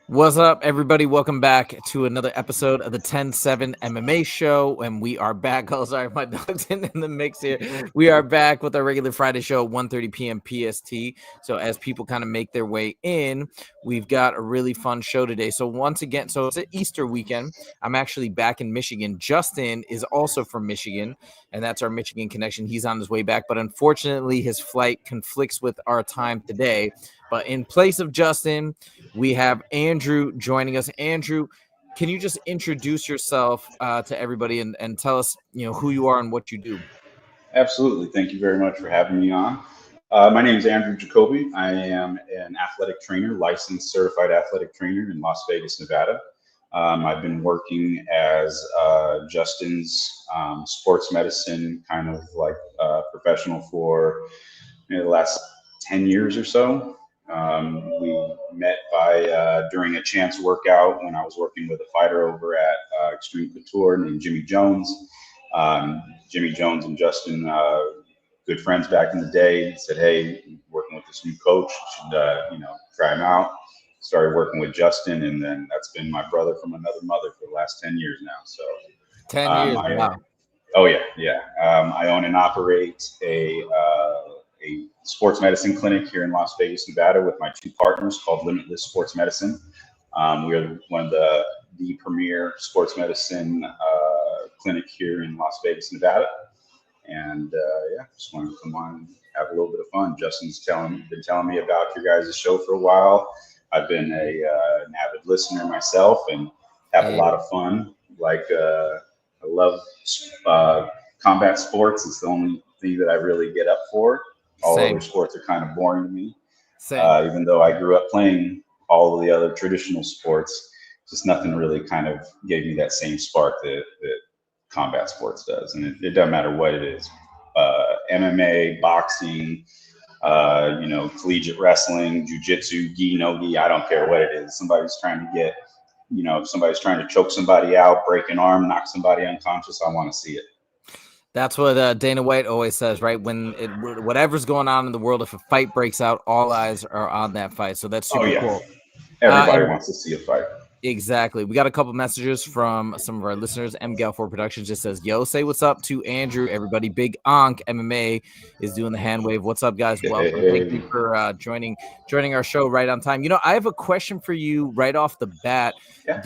What's up, everybody? Welcome back to another episode of the 10-7 MMA show. And we are back. Oh, sorry, my dog's in the mix here. We are back with our regular Friday show at 1:30 p.m. PST. So as people kind of make their way in, we've got a really fun show today. So once again, so it's an Easter weekend. I'm actually back in Michigan. Justin is also from Michigan, and that's our Michigan connection. He's on his way back, but unfortunately, his flight conflicts with our time today. But in place of Justin, we have Andrew joining us. Andrew, can you just introduce yourself to everybody and tell us, who you are and what you do? Absolutely. Thank you very much for having me on. My name is Andrew Jacoby. I am an athletic trainer, licensed certified athletic trainer in Las Vegas, Nevada. I've been working as Justin's sports medicine kind of like professional for the last 10 years or so. We met during a chance workout when I was working with a fighter over at Extreme Couture named Jimmy Jones. Jimmy Jones and Justin, good friends back in the day, said, "Hey, working with this new coach, should try him out." Started working with Justin, and then that's been my brother from another mother for the last 10 years now. So, 10 years. I Wow. oh yeah. I own and operate a sports medicine clinic here in Las Vegas, Nevada, with my two partners called Limitless Sports Medicine. We are one of the premier sports medicine clinic here in Las Vegas, Nevada. And just wanted to come on and have a little bit of fun. Justin's been telling me about your guys' show for a while. I've been an avid listener myself and have a Hey, lot of fun. I love combat sports. It's the only thing that I really get up for. All other same, sports are kind of boring to me. same. Even though I grew up playing all of the other traditional sports, just nothing really kind of gave me that same spark that combat sports does. And it doesn't matter what it is, MMA, boxing, collegiate wrestling, jujitsu, gi, no gi, I don't care what it is. Somebody's trying to if somebody's trying to choke somebody out, break an arm, knock somebody unconscious, I want to see it. That's what Dana White always says, right? Whatever's going on in the world, if a fight breaks out, all eyes are on that fight. So that's Oh super yeah, cool. everybody And wants to see a fight. exactly. We got a couple messages from some of our listeners. M. Gal4 Productions just says, "Yo, say what's up to Andrew, everybody. Big Onk MMA is doing the hand wave. What's up, guys? Welcome. Thank you Hey, for joining our show right on time. I have a question for you right off the bat. yeah,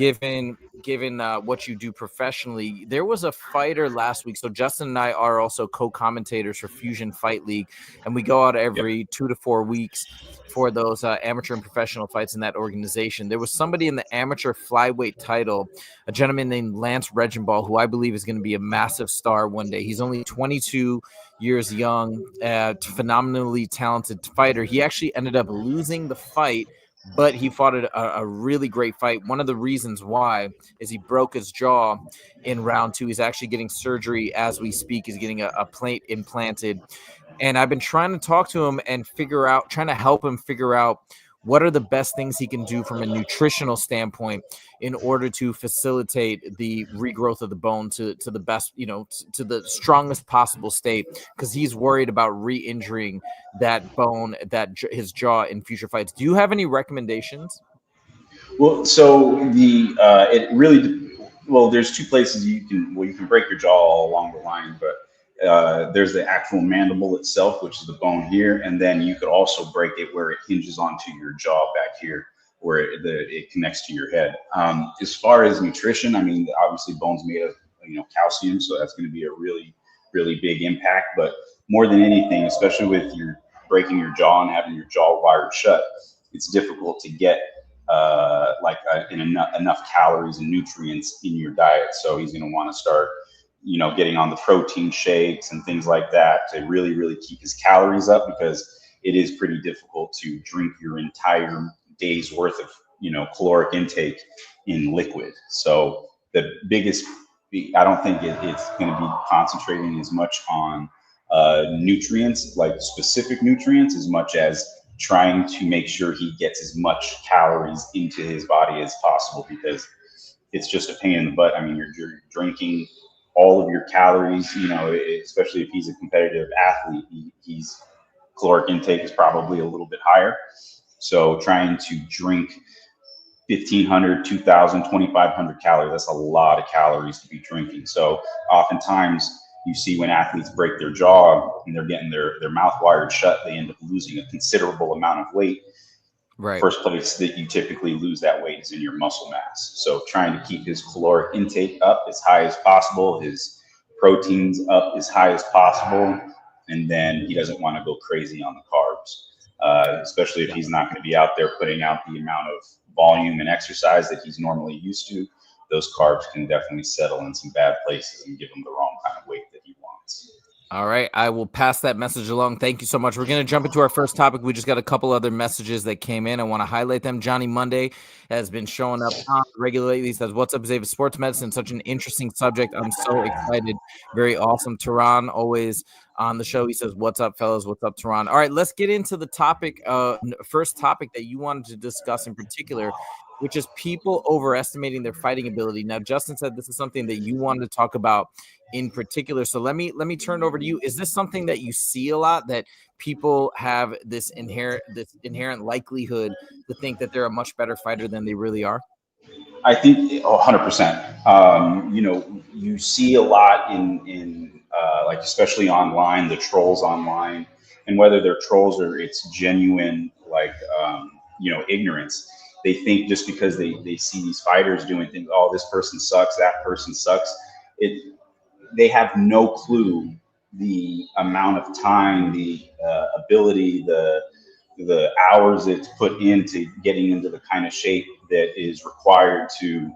Given what you do professionally, there was a fighter last week. So Justin and I are also co-commentators for Fusion Fight League, and we go out yep, every 2 to 4 weeks for those amateur and professional fights in that organization. There was somebody in the amateur flyweight title, a gentleman named Lance Regenball, who I believe is going to be a massive star one day. He's only 22 years young, phenomenally talented fighter. He actually ended up losing the fight, but he fought a really great fight. One of the reasons why is he broke his jaw in round 2. He's actually getting surgery as we speak. He's getting a plate implanted. And I've been trying to talk to him and trying to help him figure out what are the best things he can do from a nutritional standpoint in order to facilitate the regrowth of the bone to the best, to the strongest possible state, because he's worried about re-injuring that bone, his jaw in future fights. Do you have any recommendations? well, so it really there's two places you can break your jaw all along the line, but there's the actual mandible itself, which is the bone here, and then you could also break it where it hinges onto your jaw back here, where it connects to your head. As far as nutrition, I mean, obviously bone's made of calcium, so that's going to be a really really big impact. But more than anything, especially with your breaking your jaw and having your jaw wired shut, it's difficult to get enough calories and nutrients in your diet. So he's going to want to start, getting on the protein shakes and things like that to really, really keep his calories up, because it is pretty difficult to drink your entire day's worth of, caloric intake in liquid. So the biggest, I don't think it's going to be concentrating as much on nutrients, like specific nutrients, as much as trying to make sure he gets as much calories into his body as possible, because it's just a pain in the butt. I mean, you're drinking all of your calories, especially if he's a competitive athlete, he's caloric intake is probably a little bit higher. So trying to drink 1,500, 2,000, 2,500 calories. That's a lot of calories to be drinking. So oftentimes you see when athletes break their jaw and they're getting their mouth wired shut, they end up losing a considerable amount of weight. Right. First place that you typically lose that weight is in your muscle mass. So trying to keep his caloric intake up as high as possible, his proteins up as high as possible, and then he doesn't want to go crazy on the carbs, especially if he's not going to be out there putting out the amount of volume and exercise that he's normally used to. Those carbs can definitely settle in some bad places and give him the wrong kind of weight that he wants. All right. I will pass that message along. Thank you so much. We're going to jump into our first topic. We just got a couple other messages that came in. I want to highlight them. Johnny Monday has been showing up regularly. He says, "What's up, Zave? Sports medicine, such an interesting subject. I'm so excited. Very awesome." Tehran, always on the show. He says, "What's up, fellas? What's up, Tehran?" All right, let's get into the topic. First topic that you wanted to discuss in particular, which is people overestimating their fighting ability. Now, Justin said this is something that you wanted to talk about in particular. So let me turn it over to you. Is this something that you see a lot, that people have this inherent likelihood to think that they're a much better fighter than they really are? I think 100%. You know, you see a lot in like, especially online, the trolls online, and whether they're trolls or it's genuine, like, you know, ignorance. They think just because they see these fighters doing things, oh, this person sucks, that person sucks. They have no clue the amount of time, the ability, the hours it's put into getting into the kind of shape that is required to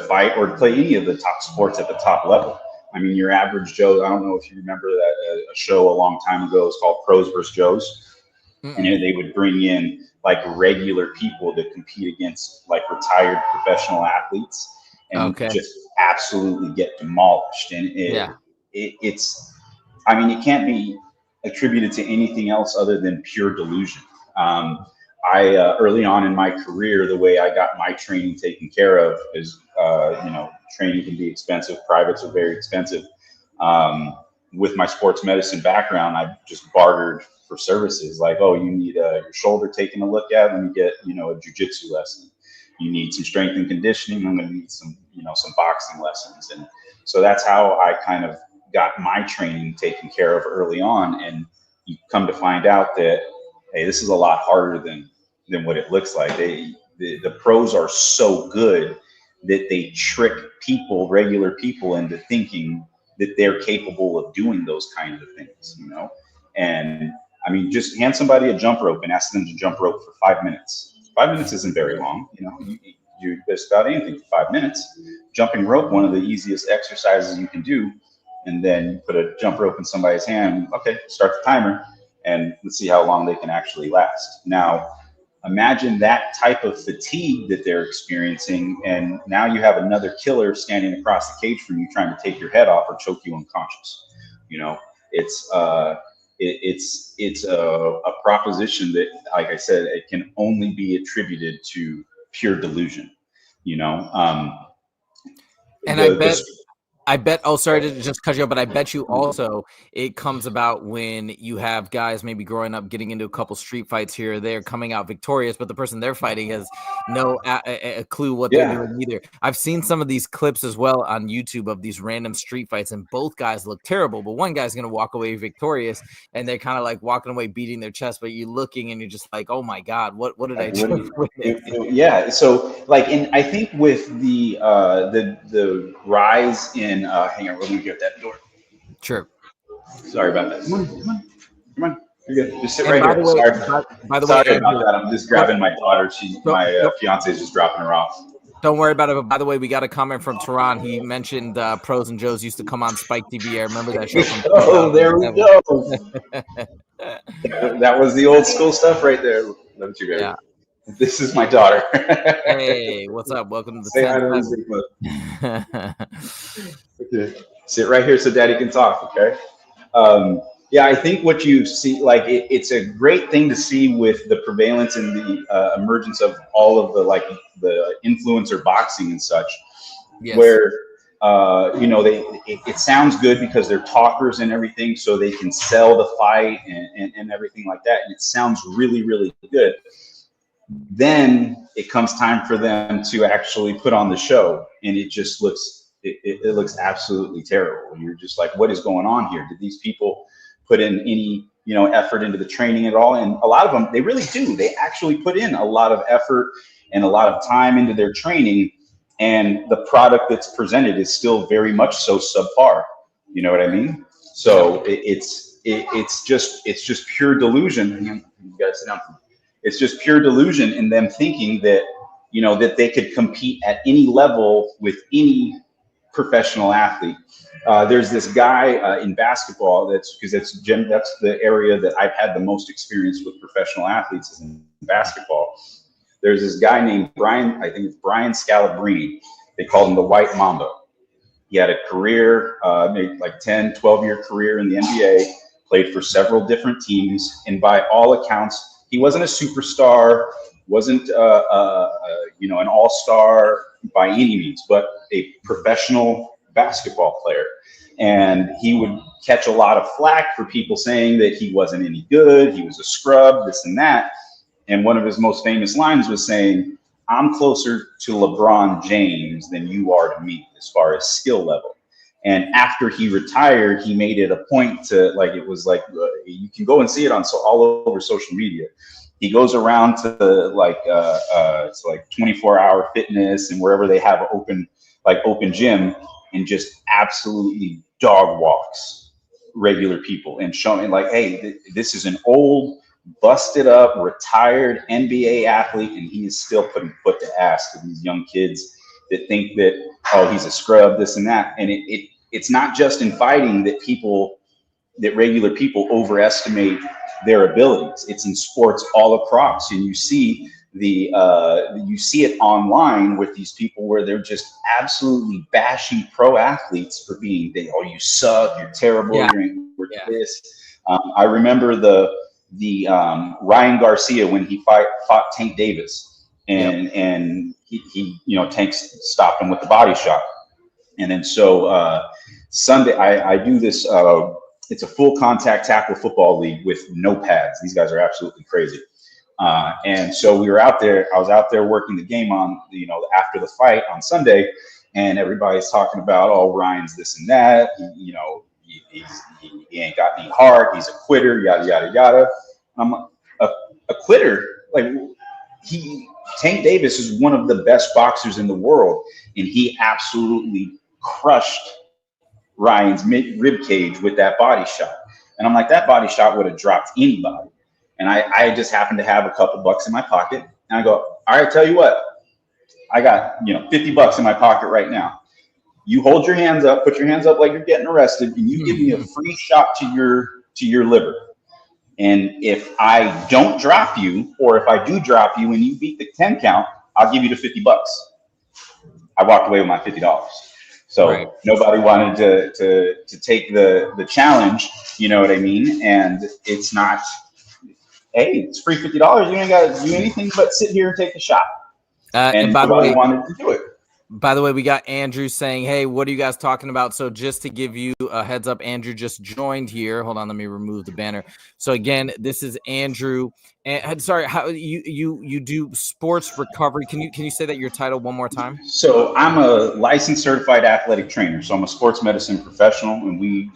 fight or play any of the top sports at the top level. I mean, your average Joe, I don't know if you remember that a show a long time ago is called Pros vs. Joes. And they would bring in like regular people to compete against like retired professional athletes and just absolutely get demolished. And it's, I mean, it can't be attributed to anything else other than pure delusion. I early on in my career, the way I got my training taken care of is, you know, training can be expensive. Privates are very expensive. With my sports medicine background, I just bartered for services. Like, oh, you need your shoulder taken a look at, let me get, you know, a jiu-jitsu lesson. You need some strength and conditioning, I'm going to need some, you know, some boxing lessons. And so that's how I kind of got my training taken care of early on. And you come to find out that, hey, this is a lot harder than what it looks like. The pros are so good that they trick people, regular people, into thinking that they're capable of doing those kinds of things, you know? And I mean, just hand somebody a jump rope and ask them to jump rope for 5 minutes. 5 minutes isn't very long, you know, you just about anything for 5 minutes. Jumping rope, one of the easiest exercises you can do. And then you put a jump rope in somebody's hand. Okay, start the timer and let's see how long they can actually last. Now, imagine that type of fatigue that they're experiencing, and now you have another killer standing across the cage from you trying to take your head off or choke you unconscious. You know, it's a proposition that, like I said, it can only be attributed to pure delusion. You know, and I bet, oh, sorry to just cut you off, but I bet you also it comes about when you have guys maybe growing up getting into a couple street fights here or there, coming out victorious, but the person they're fighting has no a clue what they're doing either. I've seen some of these clips as well on YouTube of these random street fights, and both guys look terrible, but one guy's going to walk away victorious, and they're kind of like walking away beating their chest, but you're looking and you're just like, oh my God, what did I do? Yeah. So like, I think with the rise in, hang on, we're going to get that door. Sure. Sorry about that. Come on. You're good. Just sit right here. Sorry about that. I'm just grabbing my daughter. My fiance is just dropping her off. Don't worry about it. But by the way, we got a comment from Tehran. He mentioned Pros and Joes used to come on Spike TV. I remember that show. Oh, there we go. That was the old school stuff right there. Don't you guys? Yeah. This is my daughter. Hey, what's up? Welcome to the Okay. Sit right here so Daddy can talk, okay? Yeah, I think what you see, like, it's a great thing to see with the prevalence and the emergence of all of the influencer boxing and such, where, you know, it sounds good because they're talkers and everything, so they can sell the fight and everything like that, and it sounds really, really good. then it comes time for them to actually put on the show, and it just looks it looks absolutely terrible. And you're just like, what is going on here? Did these people put in any effort into the training at all? And a lot of them, they really do. They actually put in a lot of effort and a lot of time into their training, and the product that's presented is still very much so subpar. You know what I mean? So it's just pure delusion. You guys sit down. It's just pure delusion in them thinking that that they could compete at any level with any professional athlete. There's this guy in basketball that's the area that I've had the most experience with professional athletes is in basketball. There's this guy named Brian, I think it's Brian Scalabrine. They called him the White Mamba. He had a career, maybe like 10, 12-year career in the NBA, played for several different teams, and by all accounts, he wasn't a superstar, wasn't an all-star by any means, but a professional basketball player. And he would catch a lot of flack for people saying that he wasn't any good, he was a scrub, this and that. And one of his most famous lines was saying, "I'm closer to LeBron James than you are to me as far as skill level." And after he retired, he made it a point to you can go and see it on all over social media. He goes around to it's like 24-hour fitness and wherever they have open gym, and just absolutely dog walks regular people and showing like, hey, this is an old, busted up, retired NBA athlete, and he is still putting foot to ass to these young kids that think that, oh, he's a scrub, this and that. And it's not just in fighting that regular people overestimate their abilities. It's in sports all across, and you see it online with these people where they're just absolutely bashing pro athletes for being, you suck, you're terrible, you're this. I remember the Ryan Garcia when he fought Tank Davis, and he Tank stopped him with the body shot. And then so Sunday I do this. It's a full contact tackle football league with no pads. These guys are absolutely crazy. And so I was out there working the game on, after the fight on Sunday, and everybody's talking about, oh, Ryan's this and that. He ain't got any heart. He's a quitter, yada, yada, yada. I'm a quitter. Tank Davis is one of the best boxers in the world, and he absolutely crushed Ryan's rib cage with that body shot. And I'm like, that body shot would have dropped anybody. And I just happened to have a couple bucks in my pocket. And I go, all right, tell you what, I got, $50 in my pocket right now. You hold your hands up, put your hands up like you're getting arrested, and you give me a free shot to your liver. And if I don't drop you, or if I do drop you and you beat the 10 count, I'll give you the $50. I walked away with my $50. So Nobody wanted to take the challenge, you know what I mean? And it's not, hey, it's free $50. You ain't got to do anything but sit here and take a shot. And by nobody wanted to do it. By the way, we got Andrew saying, hey, what are you guys talking about? So just to give you a heads up, Andrew just joined here. Hold on, let me remove the banner. So again, this is Andrew. And sorry, how you do sports recovery. Can you say that your title one more time? So I'm a licensed certified athletic trainer. So I'm a sports medicine professional, and we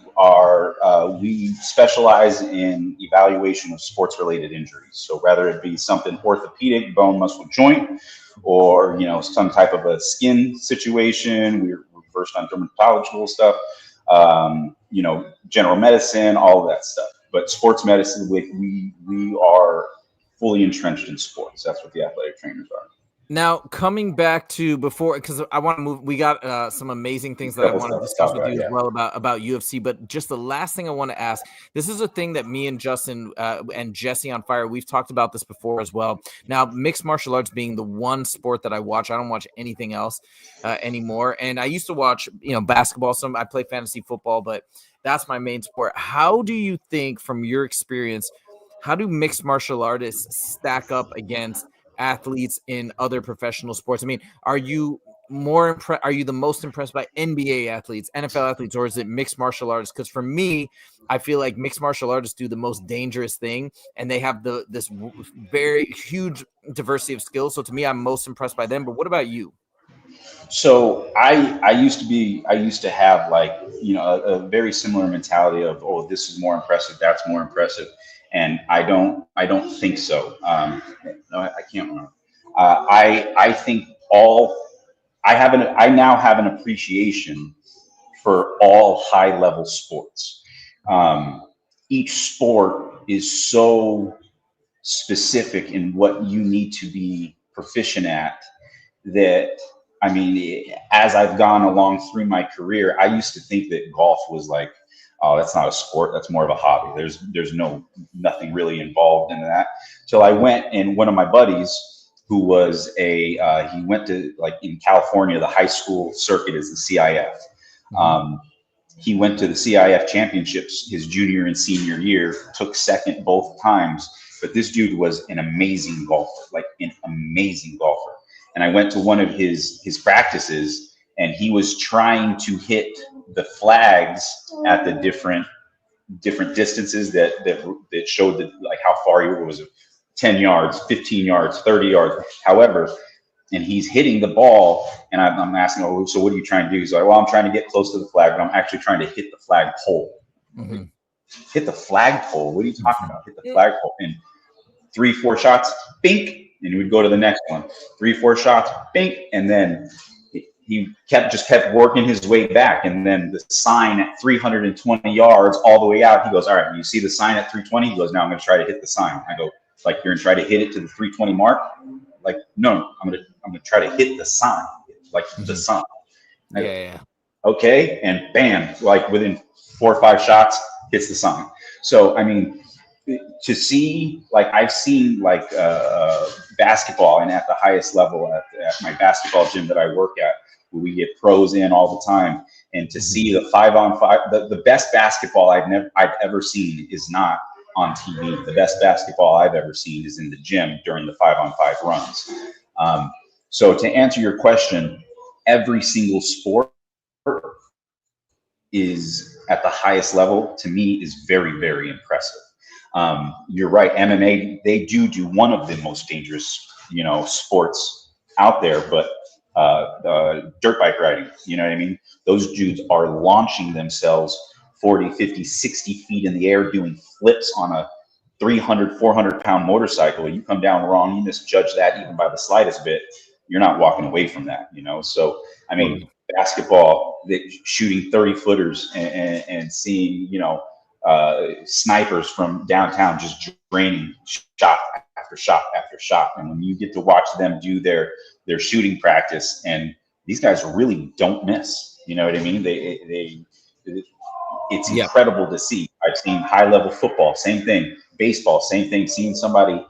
specialize in evaluation of sports related injuries. So whether it be something orthopedic, bone, muscle, joint, or some type of a skin situation, we're versed on dermatological stuff, general medicine, all of that stuff. But sports medicine, we are fully entrenched in sports. That's what the athletic trainers are. Now, coming back to before, because I want to move, we got some amazing things that I want to discuss with you as well about UFC. But just the last thing I want to ask, this is a thing that me and Justin and Jesse on Fire, we've talked about this before as well. Now, mixed martial arts being the one sport that I watch, I don't watch anything else anymore. And I used to watch, basketball. I play fantasy football, but that's my main sport. How do you think, from your experience, how do mixed martial artists stack up against athletes in other professional sports? I mean, are you are you the most impressed by NBA athletes, NFL athletes, or is it mixed martial artists? Because for me, I feel like mixed martial artists do the most dangerous thing, and they have this very huge diversity of skills. So to me, I'm most impressed by them. But what about you? So I used to have like, you know, a very similar mentality of, oh, this is more impressive, that's more impressive, and I don't think so. No, I can't remember. I think I now have an appreciation for all high level sports. Each sport is so specific in what you need to be proficient at that, I mean, as I've gone along through my career, I used to think that golf was like, oh, that's not a sport, that's more of a hobby. There's nothing really involved in that. So I went, and one of my buddies who was he went to, like, in California, the high school circuit is the CIF. He went to the CIF championships his junior and senior year, took second both times. But this dude was an amazing golfer, like an amazing golfer. And I went to one of his practices, and he was trying to hit the flags at the different distances that showed that, like, how far he was, 10 yards, 15 yards, 30 yards, however. And he's hitting the ball, and I'm asking, oh, so what are you trying to do? He's like, well, I'm trying to get close to the flag, but I'm actually trying to hit the flag pole. Mm-hmm. Hit the flag pole? What are you talking about? Hit the flag pole. And 3-4 shots, bink, and he would go to the next one. 3-4 shots, bink, and then he kept working his way back. And then the sign at 320 yards all the way out, he goes, all right, you see the sign at 320? He goes, now I'm going to try to hit the sign. I go, like, you're going to try to hit it to the 320 mark? Like, no, I'm going to try to hit the sign, like the sign. Yeah. Okay, and bam, like within 4 or 5 shots, hits the sign. So, I mean, to see, like, I've seen, like, basketball, and at the highest level at my basketball gym that I work at, where we get pros in all the time, and to see the 5-on-5, the best basketball I've ever seen is not on TV. The best basketball I've ever seen is in the gym during the 5-on-5 runs. So to answer your question, every single sport is at the highest level, to me, is very, very impressive. You're right. MMA, they do one of the most dangerous, you know, sports out there, but dirt bike riding, you know what I mean? Those dudes are launching themselves 40, 50, 60 feet in the air, doing flips on a 300, 400-pound motorcycle. You come down wrong, you misjudge that even by the slightest bit, you're not walking away from that, you know? So, I mean, basketball, shooting 30-footers and seeing, you know, snipers from downtown just draining shot after shot after shot. And when you get to watch them do their shooting practice, and these guys really don't miss, you know what I mean? It's incredible to see. I've seen high-level football, same thing. Baseball, same thing. Seeing somebody,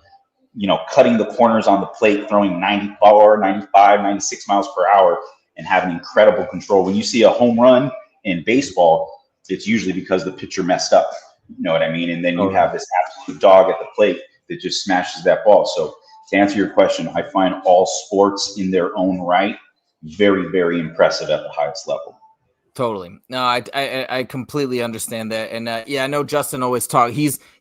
you know, cutting the corners on the plate, throwing 94, 95, 96 miles per hour, and having incredible control. When you see a home run in baseball, it's usually because the pitcher messed up. You know what I mean? And then you have this absolute dog at the plate that just smashes that ball. So to answer your question, I find all sports in their own right very, very impressive at the highest level. Totally. No, I completely understand that. And I know Justin always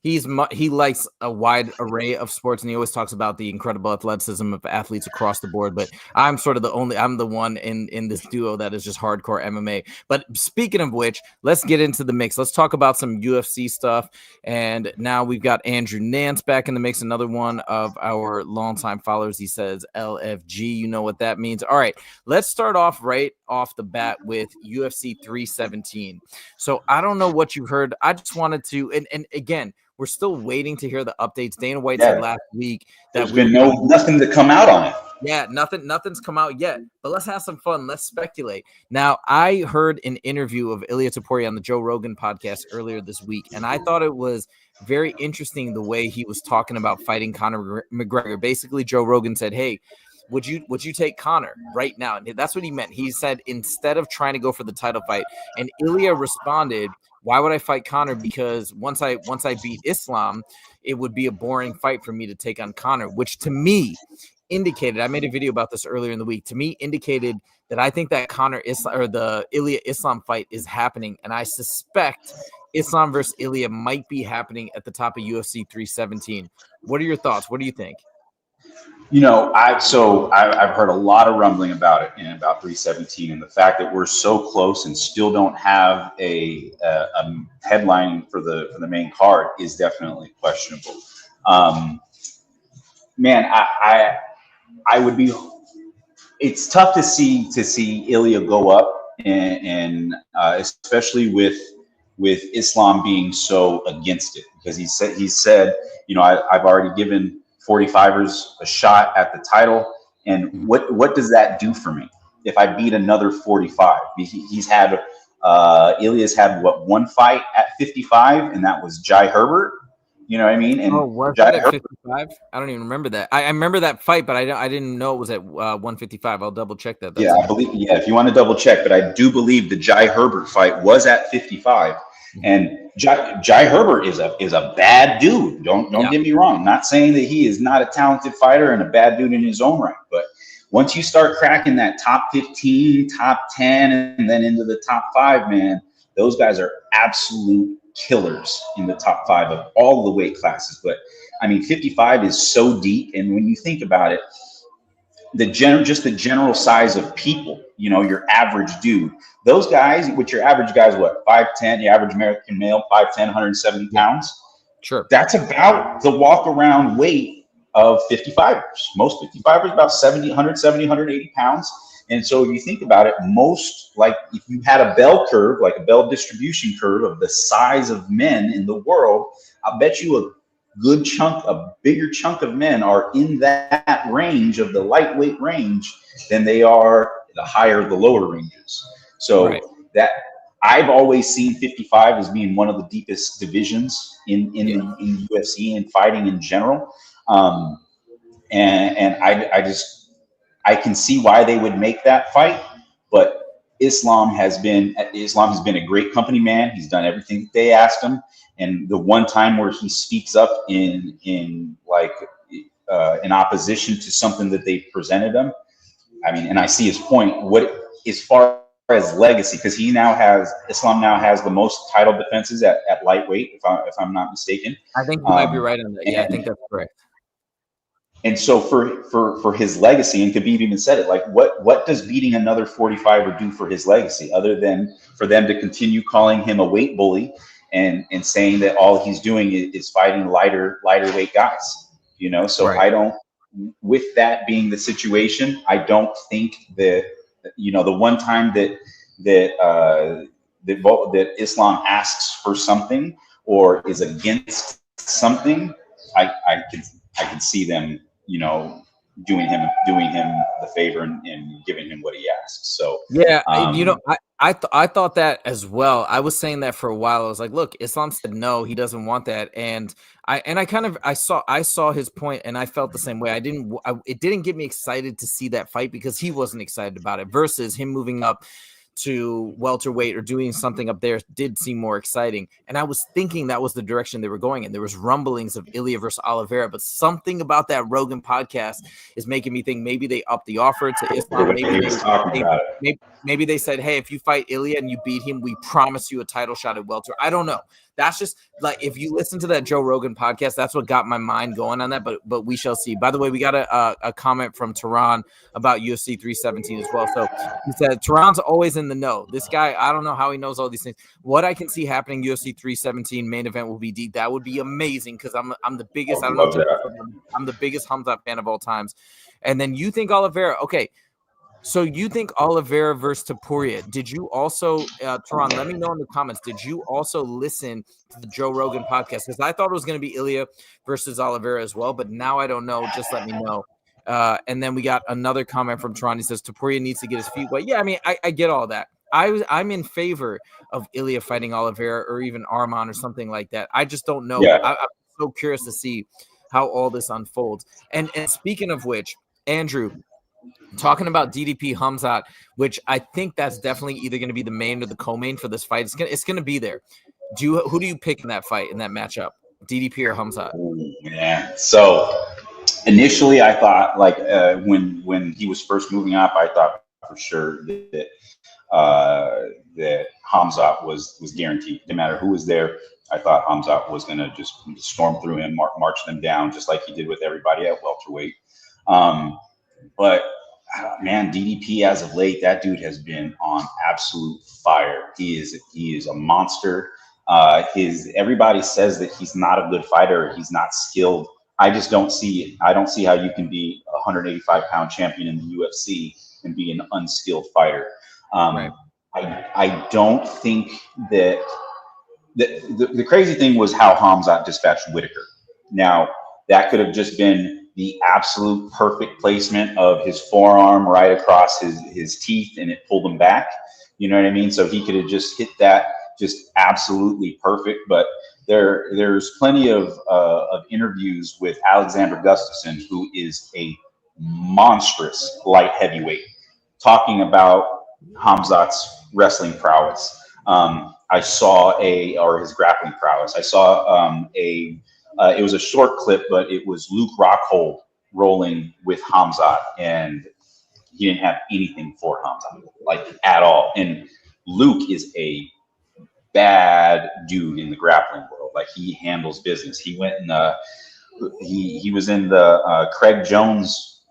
he likes a wide array of sports, and he always talks about the incredible athleticism of athletes across the board. But I'm sort of I'm the one in this duo that is just hardcore MMA. But speaking of which, let's get into the mix. Let's talk about some UFC stuff. And now we've got Andrew Nance back in the mix, another one of our longtime followers. He says LFG, you know what that means. All right, let's start off right off the bat with UFC 317. So I don't know what you heard. I just wanted to, and again, we're still waiting to hear the updates. Dana White said last week that there's been nothing to come out on it. Yeah, nothing's come out yet. But let's have some fun. Let's speculate. Now, I heard an interview of Ilia Topuria on the Joe Rogan podcast earlier this week, and I thought it was very interesting the way he was talking about fighting Conor McGregor. Basically, Joe Rogan said, "Hey, would you take Conor right now?" And that's what he meant. He said, instead of trying to go for the title fight. And Ilia responded, "Why would I fight Conor? Because once I beat Islam, it would be a boring fight for me to take on Conor," which to me indicated, I made a video about this earlier in the week, to me indicated that I think that the Ilya Islam fight is happening. And I suspect Islam versus Ilya might be happening at the top of UFC 317. What are your thoughts? What do you think? I've heard a lot of rumbling about it in about 317, and the fact that we're so close and still don't have a headline for the main card is definitely questionable. Man, I would be. It's tough to see Ilya go up, and especially with Islam being so against it, because he said, I've already given 45ers a shot at the title, and what does that do for me if I beat another 45? He's had Ilya's had one fight at 55, and that was Jai Herbert. You know what I mean? And was that at 55? I don't even remember that. I remember that fight, but I didn't know it was at 155. I'll double check that. I believe. Yeah, if you want to double check, but I do believe the Jai Herbert fight was at 55. And Jai Herbert is a bad dude. Don't get me wrong. I'm not saying that he is not a talented fighter and a bad dude in his own right. But once you start cracking that top 15, top 10, and then into the top 5, man, those guys are absolute killers in the top 5 of all the weight classes. But I mean, 55 is so deep, and when you think about it, the general size of people, your average dude, those guys, your average guys, what, 5'10", the average American male, 5'10", 170 pounds. Sure. That's about the walk around weight of 55ers. Most 55ers about 170, 180 pounds. And so if you think about it, if you had a bell curve, like a bell distribution curve of the size of men in the world, I'll bet you a bigger chunk of men are in that range of the lightweight range than they are the higher, the lower ranges. So that I've always seen 55 as being one of the deepest divisions in UFC and fighting in general. And I can see why they would make that fight, but Islam has been a great company man. He's done everything they asked him. And the one time where he speaks up in opposition to something that they presented him, I mean, and I see his point. What, as far as legacy, because Islam now has the most title defenses at lightweight, if I'm not mistaken. I think you might be right on that. Yeah, I think that's correct. And so for his legacy, and Khabib even said it, like what does beating another 45er do for his legacy, other than for them to continue calling him a weight bully and saying that all he's doing is fighting lighter weight guys, So I don't, with that being the situation, I don't think that, the one time that Islam asks for something or is against something, I can see them, doing him the favor and giving him what he asks. So yeah, I thought that as well. I was saying that for a while. I was like, look, Islam said no, he doesn't want that, and I saw his point, and I felt the same way. It didn't get me excited to see that fight because he wasn't excited about it. Versus him moving up to welterweight or doing something up there did seem more exciting. And I was thinking that was the direction they were going in. There was rumblings of Ilya versus Oliveira, but something about that Rogan podcast is making me think maybe they upped the offer to Islam. Maybe they said, hey, if you fight Ilya and you beat him, we promise you a title shot at welter. I don't know. That's just like, if you listen to that Joe Rogan podcast, that's what got my mind going on that, but we shall see. By the way, we got a comment from Tehran about UFC 317 as well. So he said, Tehran's always in the know. This guy, I don't know how he knows all these things. What I can see happening, UFC 317 main event will be deep. That would be amazing because I'm the biggest, I'm the biggest Hamzat fan of all times. And then you think Oliveira, okay. So you think Oliveira versus Topuria? Did you also, Tehran, let me know in the comments, did you also listen to the Joe Rogan podcast? Because I thought it was going to be Ilya versus Oliveira as well, but now I don't know. Just let me know. And then we got another comment from Tehran. He says, Topuria needs to get his feet wet. Yeah, I mean, I get all that. I'm in favor of Ilya fighting Oliveira or even Arman or something like that. I just don't know. Yeah. I'm so curious to see how all this unfolds. And speaking of which, Andrew, talking about DDP Hamzat, which I think that's definitely either going to be the main or the co-main for this fight. It's going to be there. Who do you pick in that fight, in that matchup, DDP or Hamzat? Yeah. So Initially, I thought like when he was first moving up, I thought for sure that Hamzat was guaranteed. No matter who was there, I thought Hamzat was going to just storm through him, march them down, just like he did with everybody at welterweight. But man, DDP as of late, that dude has been on absolute fire. He is a monster. Everybody says that he's not a good fighter. He's not skilled. I just don't see it. I don't see how you can be a 185-pound champion in the UFC and be an unskilled fighter. Right. I don't think that the crazy thing was how Hamzat dispatched Whitaker. Now, that could have just been the absolute perfect placement of his forearm right across his teeth, and it pulled him back. You know what I mean? So he could have just hit that just absolutely perfect. But there's plenty of interviews with Alexander Gustafsson, who is a monstrous light heavyweight, talking about Hamzat's wrestling prowess. I saw his grappling prowess. I saw it was a short clip, but it was Luke Rockhold rolling with Hamzat, and he didn't have anything for Hamzat, like at all. And Luke is a bad dude in the grappling world. Like, he handles business. He went in he was in the Craig Jones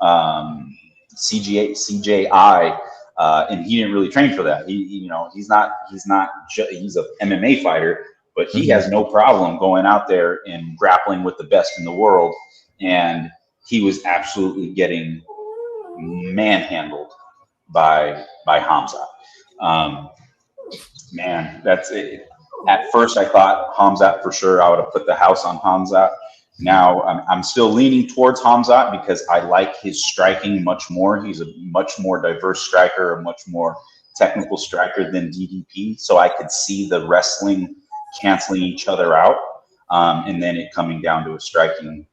CJI. And he didn't really train for that. He's a MMA fighter, but he has no problem going out there and grappling with the best in the world. And he was absolutely getting manhandled by Hamzat. Man, that's it. At first, I thought Hamzat for sure. I would have put the house on Hamzat. Now I'm still leaning towards Hamzat because I like his striking much more. He's a much more diverse striker, a much more technical striker than DDP. So I could see the wrestling canceling each other out, and then it coming down to a striking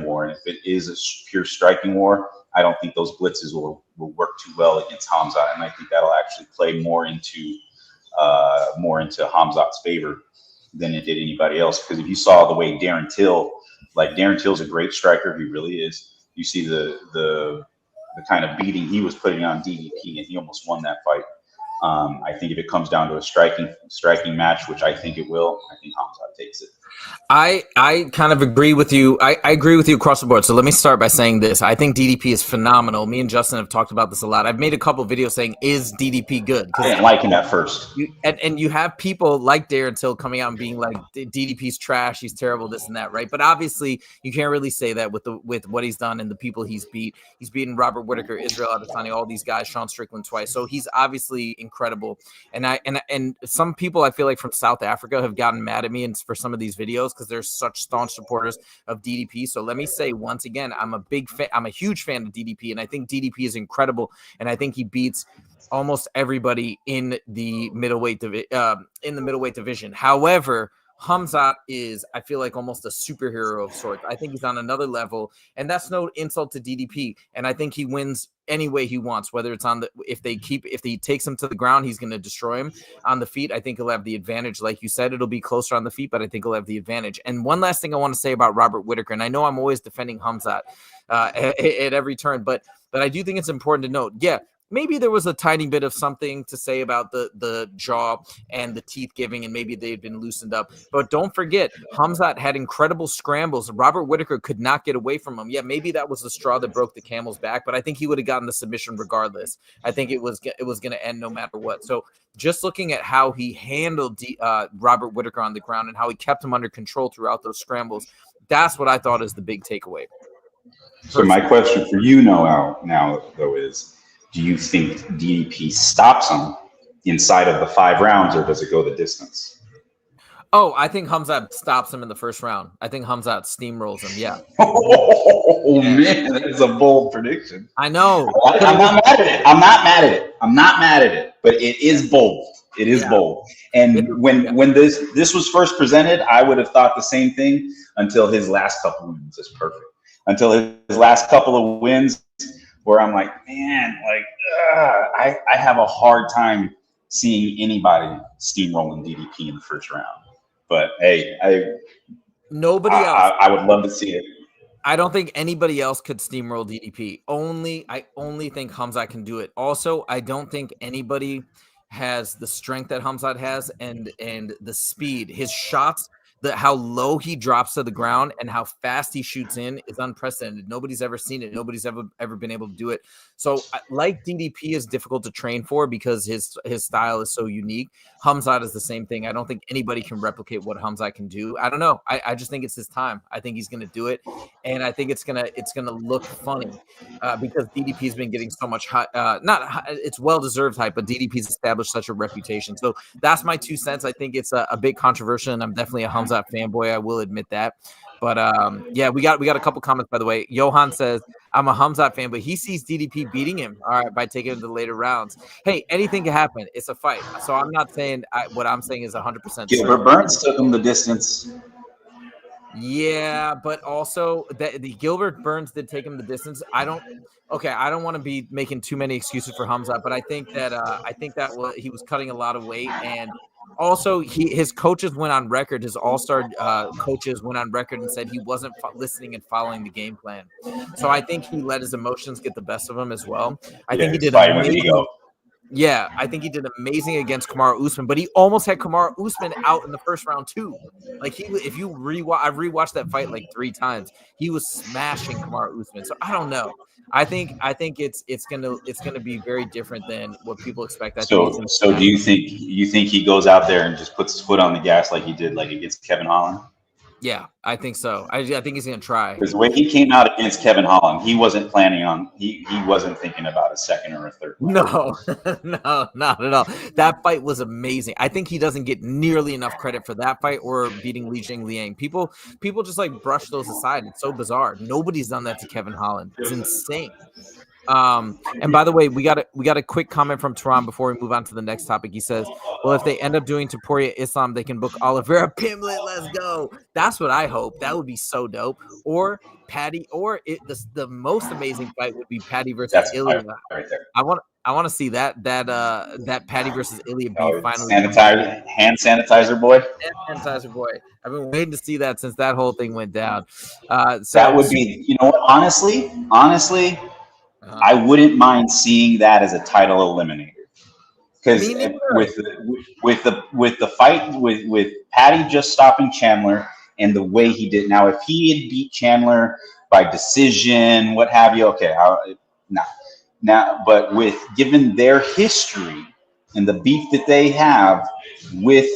war. And if it is a pure striking war, I don't think those blitzes will work too well against Hamzat, and I think that'll actually play more into Hamzat's favor than it did anybody else. Because if you saw the way Darren Till's a great striker, he really is. You see the kind of beating he was putting on DDP, and he almost won that fight. I think if it comes down to a striking match, which I think it will, I think Hamzat takes it. I kind of agree with you. I agree with you across the board. So let me start by saying this. I think DDP is phenomenal. Me and Justin have talked about this a lot. I've made a couple of videos saying, is DDP good? I didn't like him at first. And you have people like Darren Till coming out and being like, DDP's trash, he's terrible, this and that, right? But obviously, you can't really say that with what he's done and the people he's beat. He's beaten Robert Whitaker, Israel Adesanya, all these guys, Sean Strickland twice. So he's obviously incredible. And some people, I feel like, from South Africa have gotten mad at me for some of these videos because they're such staunch supporters of DDP. So let me say once again, I'm a huge fan of DDP, and I think DDP is incredible, and I think he beats almost everybody in the middleweight division. However, Hamzat is, I feel like, almost a superhero of sorts. I think he's on another level, and that's no insult to DDP. And I think he wins any way he wants, whether it's if he takes him to the ground, he's going to destroy him. On the feet, I think he'll have the advantage. Like you said, it'll be closer on the feet, but I think he'll have the advantage. And one last thing I want to say about Robert Whitaker, and I know I'm always defending Hamzat at every turn, but I do think it's important to note, maybe there was a tiny bit of something to say about the jaw and the teeth giving, and maybe they'd been loosened up. But don't forget, Hamzat had incredible scrambles. Robert Whitaker could not get away from him. Yeah, maybe that was the straw that broke the camel's back, but I think he would have gotten the submission regardless. I think it was going to end no matter what. So just looking at how he handled Robert Whitaker on the ground and how he kept him under control throughout those scrambles, that's what I thought is the big takeaway. So my question for you now though is, do you think DDP stops him inside of the 5 rounds, or does it go the distance? Oh, I think Hamzat stops him in the first round. I think Hamzat steamrolls him. Yeah. Man, that is a bold prediction. I know. I'm not mad at it. But it is bold. It is bold. And when this was first presented, I would have thought the same thing until his last couple of wins. It's perfect. Until his last couple of wins, where I'm like, man, I have a hard time seeing anybody steamrolling DDP in the first round. But hey, nobody else. I would love to see it. I don't think anybody else could steamroll DDP. I only think Khamzat can do it. Also, I don't think anybody has the strength that Khamzat has and the speed. His shots, how low he drops to the ground and how fast he shoots in is unprecedented. Nobody's ever seen it. Nobody's ever been able to do it. So, like DDP is difficult to train for because his style is so unique. Khamzat is the same thing. I don't think anybody can replicate what Khamzat can do. I don't know. I just think it's his time. I think he's going to do it. And I think it's gonna look funny because DDP has been getting so much it's well deserved hype, but DDP's established such a reputation. So that's my 2 cents. I think it's a bit controversial, and I'm definitely a Khamzat fanboy. I will admit that. But yeah, we got a couple comments, by the way. Johan says, I'm a Khamzat fan, but he sees DDP beating him, all right, by taking him to the later rounds. Hey, anything can happen. It's a fight. So I'm not saying what I'm saying is 100%. Gilbert Burns took him the distance. Yeah, but also the Gilbert Burns did take him the distance. I don't want to be making too many excuses for Khamzat, but I think that he was cutting a lot of weight, and also his coaches went on record. His all-star coaches went on record and said he wasn't listening and following the game plan. So I think he let his emotions get the best of him as well. I think he did amazing. Yeah, I think he did amazing against Kamaru Usman, but he almost had Kamaru Usman out in the first round too. Like if you I've rewatched that fight like 3 times. He was smashing Kamaru Usman. So I don't know. I think it's gonna be very different than what people expect. So do you think he goes out there and just puts his foot on the gas like he did like against Kevin Holland? Yeah, I think so. I think he's going to try. Because when he came out against Kevin Holland, he wasn't planning on he wasn't thinking about a second or a third. No, no, not at all. That fight was amazing. I think he doesn't get nearly enough credit for that fight or beating Li Jingliang. People just like brush those aside. It's so bizarre. Nobody's done that to Kevin Holland. It's insane. And by the way, we got a quick comment from Tehran before we move on to the next topic. He says, well, if they end up doing Topuria Islam, they can book Oliveira Pimlet. Let's go. That's what I hope. That would be so dope. Or Patty, or the most amazing fight would be Patty versus Ilya. Right there. I want to see that Patty versus Ilya be finally hand sanitizer boy. Hand sanitizer boy. I've been waiting to see that since that whole thing went down. So that would be, you know what? Honestly, I wouldn't mind seeing that as a title eliminator, because with the fight with Patty just stopping Chandler and the way he did. Now, if he had beat Chandler by decision, what have you, okay, now, but given their history and the beef that they have with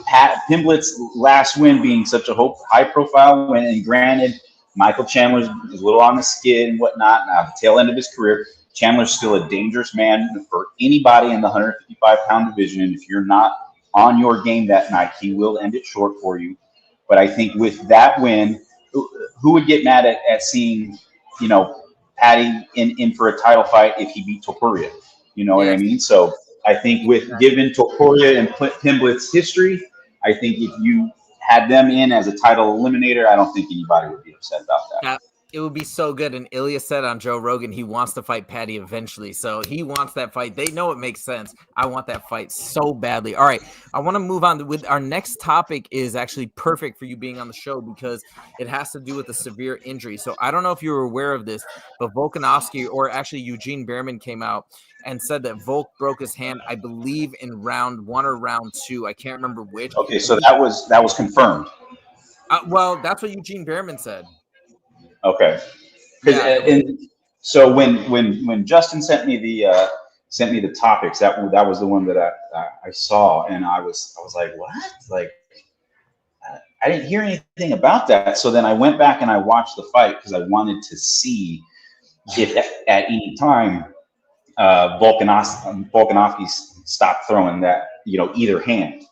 Pat Pimblett's last win being such a high-profile win, and granted, Michael Chandler's a little on the skid and whatnot. Now, the tail end of his career, Chandler's still a dangerous man for anybody in the 155-pound division. And if you're not on your game that night, he will end it short for you. But I think with that win, who would get mad at seeing, Patty in for a title fight if he beat Topuria? You know what I mean? So I think given Topuria and Pimblett's history, I think if you had them in as a title eliminator, I don't think anybody would be upset about that. Yeah, it would be so good. And Ilya said on Joe Rogan he wants to fight Patty eventually. So he wants that fight. They know it makes sense. I want that fight so badly. All right, I want to move on with our next topic. Is actually perfect for you being on the show because it has to do with a severe injury. So I don't know if you were aware of this, but Volkanovski, or actually Eugene Behrman, came out and said that Volk broke his hand, I believe, in round 1 or round 2. I can't remember which. Okay, so that was confirmed. Well, that's what Eugene Behrman said. Okay. Yeah. And so when Justin sent me the topics, that was the one that I saw, and I was like, what? Like, I didn't hear anything about that. So then I went back and I watched the fight because I wanted to see if at any time Volkanovski stopped throwing that, either hand.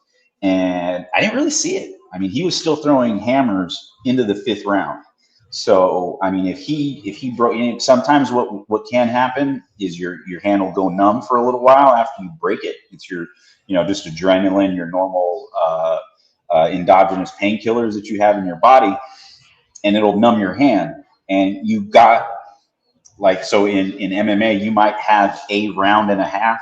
And I didn't really see it. I mean, he was still throwing hammers into the 5th round. So, I mean, if he broke, sometimes what can happen is your hand will go numb for a little while after you break it. It's your, just adrenaline, your normal endogenous painkillers that you have in your body, and it'll numb your hand. And you got, like, so in MMA, you might have a round and a half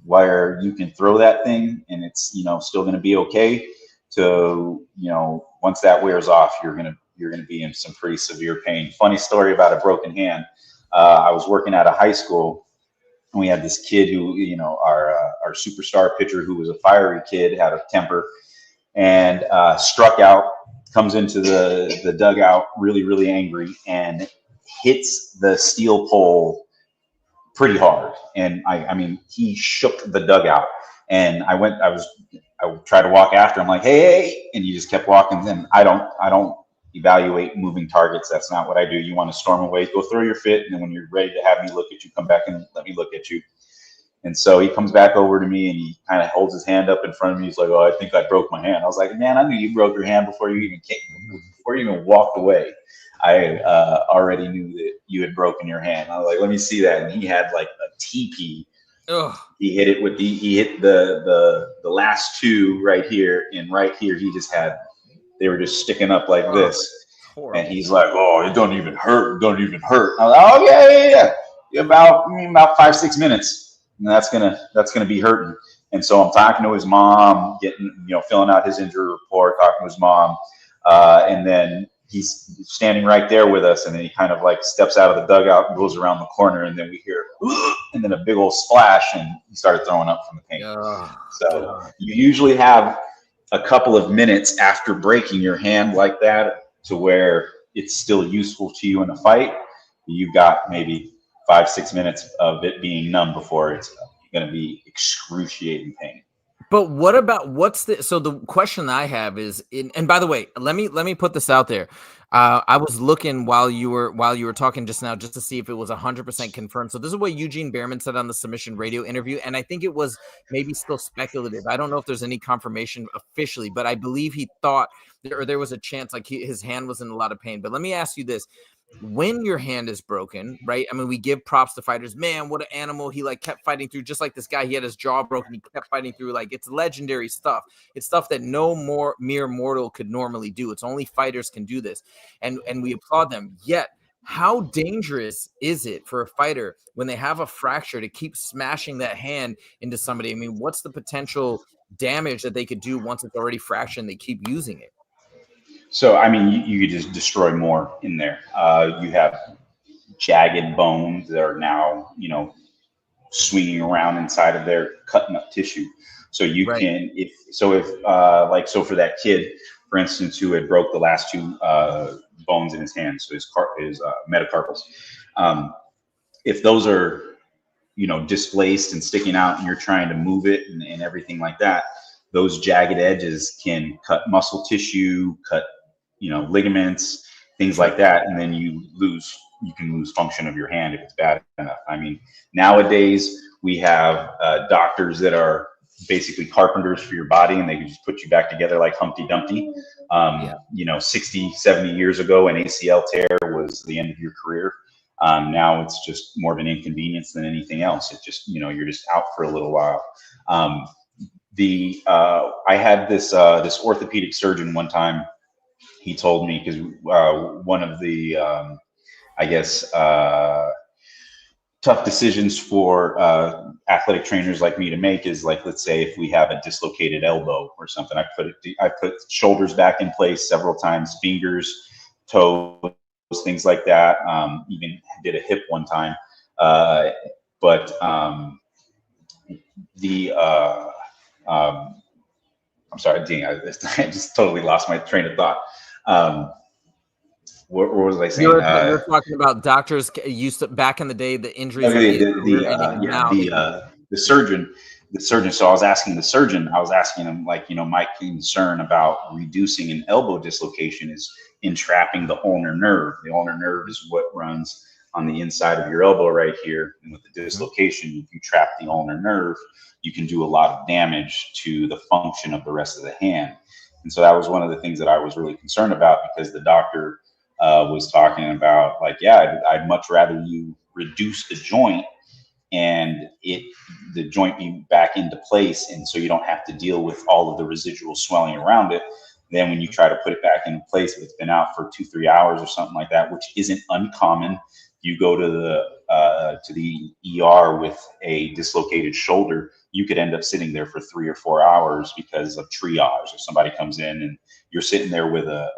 where you can throw that thing and it's, still going to be okay. To, once that wears off, you're going to you're going to be in some pretty severe pain. Funny story about a broken hand. I was working at a high school, and we had this kid who, you know, our superstar pitcher, who was a fiery kid, had a temper, and struck out, comes into the dugout really, really angry, and hits the steel pole pretty hard. And I mean, he shook the dugout. And I tried to walk after him, like, hey, and he just kept walking. Then I don't evaluate moving targets. That's not what I do. You want to storm away, go throw your fit, and then when you're ready to have me look at you, come back and let me look at you. And so he comes back over to me, and he kind of holds his hand up in front of me. He's like, "Oh, I think I broke my hand." I was like, "Man, I knew you broke your hand before you even walked away. I already knew that you had broken your hand." I was like, "Let me see that." And he had like a TP. Ugh. He hit it with he hit the last two right here, and right here he just had, they were just sticking up like this. Horrible. And he's like, "Oh, it don't even hurt. It don't even hurt." I was like, "Oh yeah. About 5-6 minutes, and that's gonna be hurting." And so I'm talking to his mom, filling out his injury report, talking to his mom, and then he's standing right there with us, and then he kind of like steps out of the dugout and goes around the corner, and then we hear, and then a big old splash, and he started throwing up from the pain. So you usually have a couple of minutes after breaking your hand like that to where it's still useful to you in a fight. You've got maybe 5-6 minutes of it being numb before it's going to be excruciating pain. But what about so the question I have is, and by the way, let me put this out there. I was looking while you were talking just now, just to see if it was 100% confirmed. So this is what Eugene Behrman said on the Submission Radio interview, and I think it was maybe still speculative. I don't know if there's any confirmation officially, but I believe he thought there was a chance, like his hand was in a lot of pain. But let me ask you this. When your hand is broken, right? I mean, we give props to fighters. Man, what an animal. He like kept fighting through, just like this guy. He had his jaw broken. He kept fighting through. Like, it's legendary stuff. It's stuff that no more mere mortal could normally do. It's only fighters can do this. And we applaud them. Yet, how dangerous is it for a fighter when they have a fracture to keep smashing that hand into somebody? I mean, what's the potential damage that they could do once it's already fractured and they keep using it? So, I mean, you could just destroy more in there. You have jagged bones that are now, swinging around inside of there, cutting up tissue. So you can, so for that kid, for instance, who had broke the last two bones in his hand, so his metacarpals, if those are, displaced and sticking out, and you're trying to move it and everything like that, those jagged edges can cut muscle tissue, cut ligaments, things like that, and then you can lose function of your hand if it's bad enough. I mean, nowadays we have doctors that are basically carpenters for your body, and they can just put you back together like Humpty Dumpty. 60, 70 years ago, an ACL tear was the end of your career. Now it's just more of an inconvenience than anything else. It just, you're just out for a little while. I had this orthopedic surgeon one time. He told me, because one of the, tough decisions for athletic trainers like me to make is, like, let's say if we have a dislocated elbow or something, I put shoulders back in place several times, fingers, toes, things like that. Even did a hip one time. I'm sorry, Dean, I just totally lost my train of thought. What was I saying? You're talking about doctors used to, back in the day, the injuries. The surgeon. So I was asking him, like, my concern about reducing an elbow dislocation is entrapping the ulnar nerve. The ulnar nerve is what runs on the inside of your elbow right here. And with the dislocation, if you trap the ulnar nerve, you can do a lot of damage to the function of the rest of the hand. And so that was one of the things that I was really concerned about, because the doctor was talking about, like, I'd much rather you reduce the joint and the joint be back into place, and so you don't have to deal with all of the residual swelling around it. Then when you try to put it back into place, if it's been out for 2-3 hours or something like that, which isn't uncommon, you go to the ER with a dislocated shoulder, you could end up sitting there for 3 or 4 hours because of triage. If somebody comes in and you're sitting there with a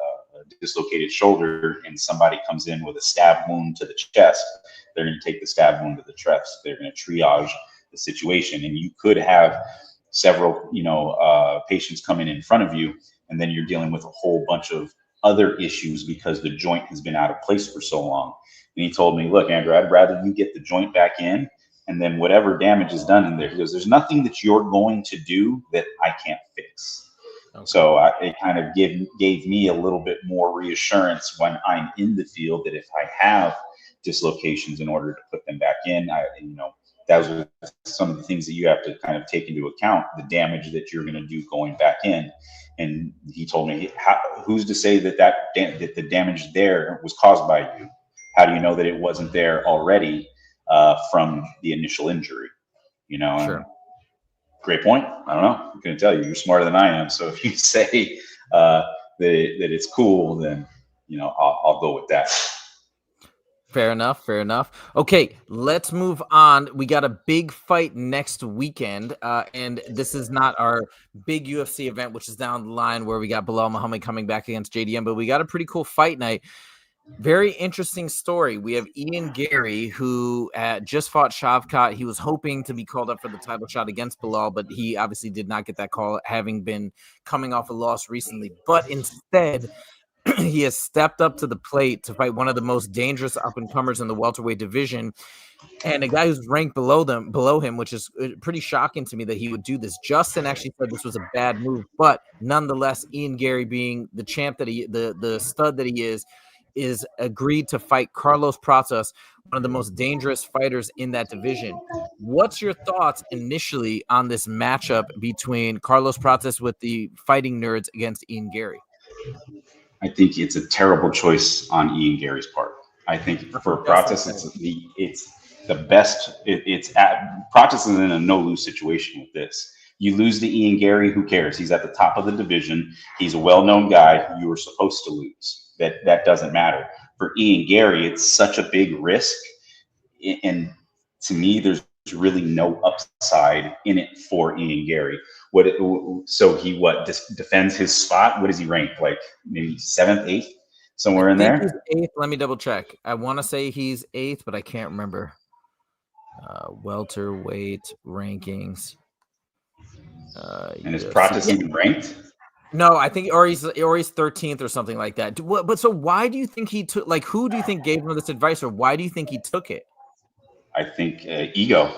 dislocated shoulder and somebody comes in with a stab wound to the chest, they're going to take the stab wound to the chest. They're going to triage the situation. And you could have several, patients coming in front of you, and then you're dealing with a whole bunch of other issues because the joint has been out of place for so long. And he told me, look, Andrew, I'd rather you get the joint back in, and then whatever damage is done in there, because there's nothing that you're going to do that I can't fix. Okay. So it kind of gave me a little bit more reassurance when I'm in the field that if I have dislocations, in order to put them back in, that was some of the things that you have to kind of take into account, the damage that you're going to do going back in. And he told me, who's to say that the damage there was caused by you? How do you know that it wasn't there already from the initial injury? Sure. Great point. I don't know. I'm going to tell you, you're smarter than I am. So if you say that it's cool, then I'll go with that. Fair enough. Okay, let's move on. We got a big fight next weekend, and this is not our big UFC event, which is down the line where we got Bilal Muhammad coming back against JDM, but we got a pretty cool fight night. Very interesting story. We have Ian Garry, who just fought Shavkat. He was hoping to be called up for the title shot against Bilal, but he obviously did not get that call, having been coming off a loss recently. But instead, he has stepped up to the plate to fight one of the most dangerous up-and-comers in the welterweight division, and a guy who's ranked below him, which is pretty shocking to me that he would do this. Justin actually said this was a bad move, but nonetheless, Ian Garry, being the champ that the stud that he is agreed to fight Carlos Pratas, one of the most dangerous fighters in that division. What's your thoughts initially on this matchup between Carlos Pratas with the Fighting Nerds against Ian Garry? I think it's a terrible choice on Ian Garry's part. I think for Pratas, it's the best. Pratas is in a no-lose situation with this. You lose to Ian Garry, who cares? He's at the top of the division. He's a well-known guy. You were supposed to lose. That doesn't matter. For Ian Garry, it's such a big risk, and to me, there's really no upside in it for Ian Garry. So he defends his spot? What is he ranked? Like maybe 7th, 8th, somewhere in there? He's 8th. Let me double check. I want to say he's 8th, but I can't remember. Welterweight rankings. And is Pratas even ranked? No, I think or he's 13th or something like that. But so why do you think he took? Like, who do you think gave him this advice, or why do you think he took it? I think ego.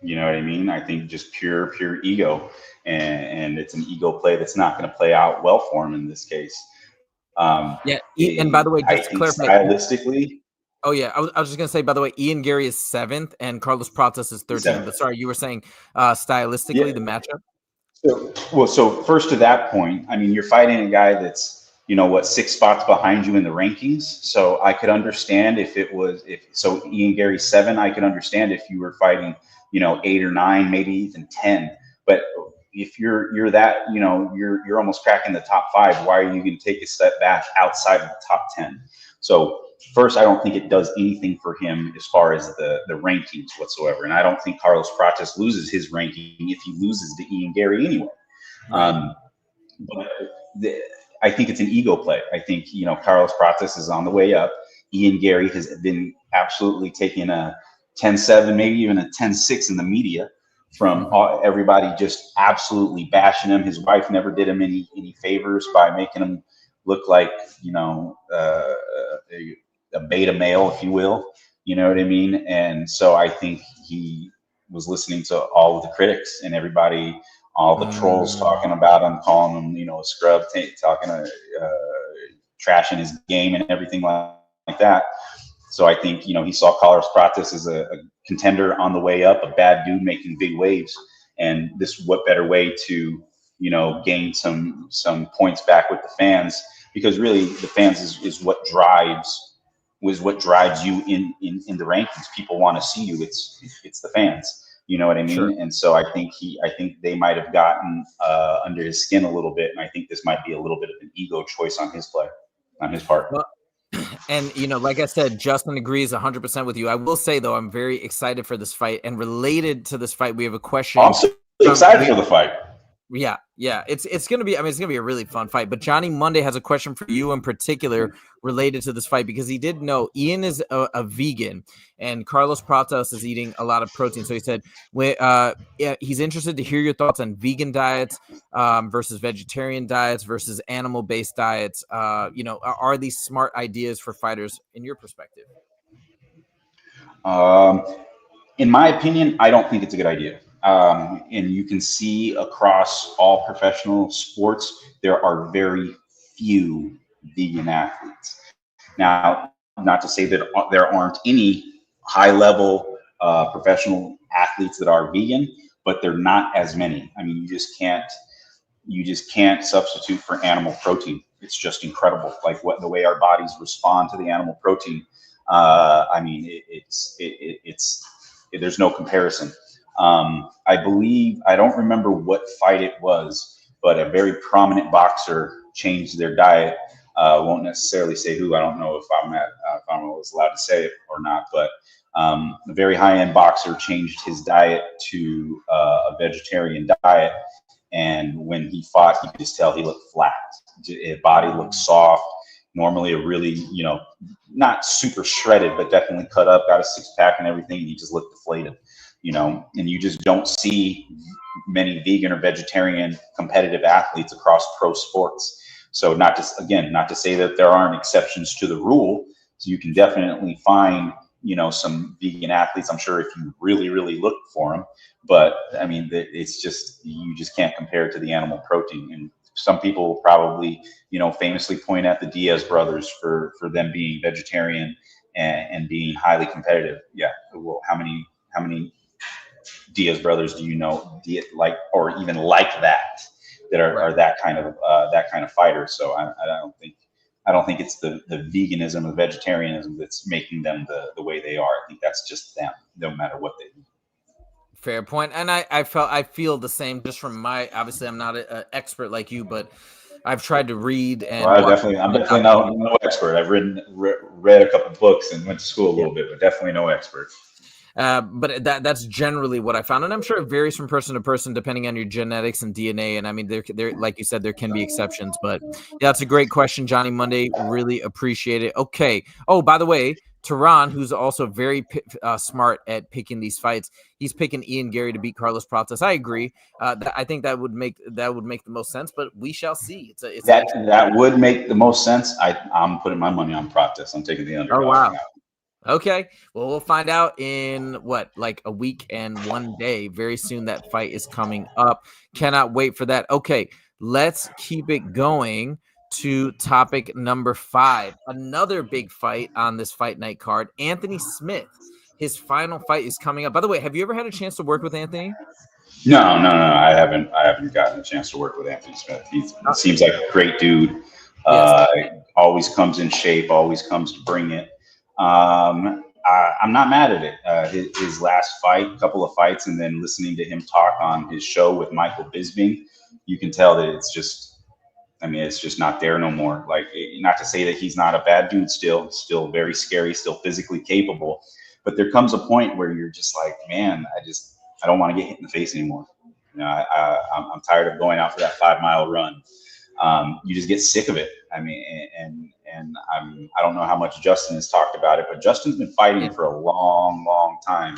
You know what I mean? I think just pure ego, and it's an ego play that's not going to play out well for him in this case. And by the way, just to clarify, stylistically. Oh yeah, I was just gonna say, by the way, Ian Garry is 7th and Carlos Pratas is 13th. But sorry, you were saying stylistically the matchup. So first to that point, I mean, you're fighting a guy that's 6 spots behind you in the rankings. So I could understand if Ian Garry's 7, I could understand if you were fighting 8 or 9, maybe even 10. But if you're that you're almost cracking the top 5, why are you going to take a step back outside of the top 10? So first, I don't think it does anything for him as far as the rankings whatsoever. And I don't think Carlos Pratas loses his ranking if he loses to Ian Garry anyway. But I think it's an ego play. I think, Carlos Pratas is on the way up. Ian Garry has been absolutely taking a 10-7, maybe even a 10-6 in the media from everybody just absolutely bashing him. His wife never did him any favors by making him look like, a beta male, if you will, you know what I mean? And so I think he was listening to all of the critics and everybody, all the trolls talking about him, calling him, a scrub, trashing his game and everything like that. So I think, he saw Carlos Pratas as a contender on the way up, a bad dude making big waves. And what better way to, gain some points back with the fans, because really the fans is what drives you in the rankings. People want to see you. It's the fans. You know what I mean? Sure. And so I think they might have gotten under his skin a little bit, and I think this might be a little bit of an ego choice on his part. Well, and like I said, Justin agrees 100% with you. I will say though, I'm very excited for this fight, and related to this fight, we have a question. I'm so excited for the fight. Yeah, it's gonna be. I mean, it's gonna be a really fun fight. But Johnny Monday has a question for you in particular related to this fight, because he did know Ian is a vegan and Carlos Pratos is eating a lot of protein. So he said, yeah, he's interested to hear your thoughts on vegan diets versus vegetarian diets versus animal-based diets. Are these smart ideas for fighters in your perspective? In my opinion, I don't think it's a good idea. And you can see across all professional sports, there are very few vegan athletes. Now, not to say that there aren't any high level professional athletes that are vegan, but they're not as many. I mean, you just can't substitute for animal protein. It's just incredible, like the way our bodies respond to the animal protein. I mean, it's there's no comparison. I believe, I don't remember what fight it was, but a very prominent boxer changed their diet. Won't necessarily say who. I don't know if I was allowed to say it or not, but a very high-end boxer changed his diet to a vegetarian diet. And when he fought, you could just tell he looked flat. His body looked soft. Normally a really, not super shredded, but definitely cut up, got a six-pack and everything. And he just looked deflated, and you just don't see many vegan or vegetarian competitive athletes across pro sports. So not to say that there aren't exceptions to the rule. So you can definitely find, some vegan athletes, I'm sure, if you really, really look for them. But I mean, it's just, you just can't compare it to the animal protein. And some people will probably, famously point at the Diaz brothers for them being vegetarian and being highly competitive. Yeah. Well, how many Diaz brothers do you know or even like that are that kind of fighter? So I don't think it's the veganism or the vegetarianism that's making them the way they are. I think that's just them, no matter what they do. Fair point. And I feel the same, just from obviously I'm not an expert like you, but I've tried to read and I'm definitely no expert. I've read a couple books and went to school a little bit, but definitely no expert. But that's generally what I found, and I'm sure it varies from person to person depending on your genetics and DNA. And I mean, there, like you said, there can be exceptions. But yeah, that's a great question, Johnny Monday. Really appreciate it. Okay. Oh, by the way, Tehran, who's also very smart at picking these fights, he's picking Ian Garry to beat Carlos Pratas. I agree. I think that would make the most sense, but we shall see. That would make the most sense. I'm putting my money on Pratas. I'm taking the underdog. Oh wow. Okay, well, we'll find out in like a week and 1 day. Very soon, that fight is coming up. Cannot wait for that. Okay, let's keep it going to topic number 5. Another big fight on this fight night card. Anthony Smith, his final fight is coming up. By the way, have you ever had a chance to work with Anthony? No, I haven't gotten a chance to work with Anthony Smith. He seems like a great dude. Yes. Always comes in shape, always comes to bring it. I'm not mad at it. His last fight, a couple of fights, and then listening to him talk on his show with Michael Bisping, you can tell that it's just not there no more. Like, not to say that he's not a bad dude, still very scary, still physically capable, but there comes a point where you're just like, man, I don't want to get hit in the face anymore. I'm tired of going out for that 5-mile run. You just get sick of it. I mean, and I don't know how much Justin has talked about it, but Justin's been fighting for a long, long time.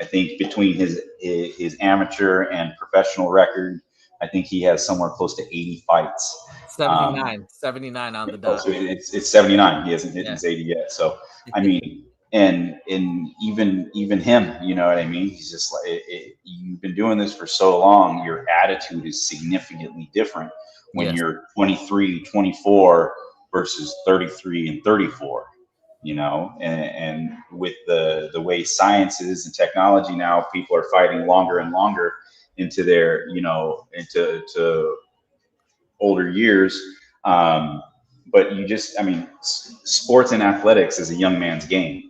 I think between his amateur and professional record, I think he has somewhere close to 80 fights. 79 on the dot. So it's 79. He hasn't hit his 80 yet. So, I mean, and even him, you know what I mean? He's just like, you've been doing this for so long, your attitude is significantly different when you're 23, 24 versus 33 and 34, and with the way science is and technology now, people are fighting longer and longer into their, into older years. But sports and athletics is a young man's game.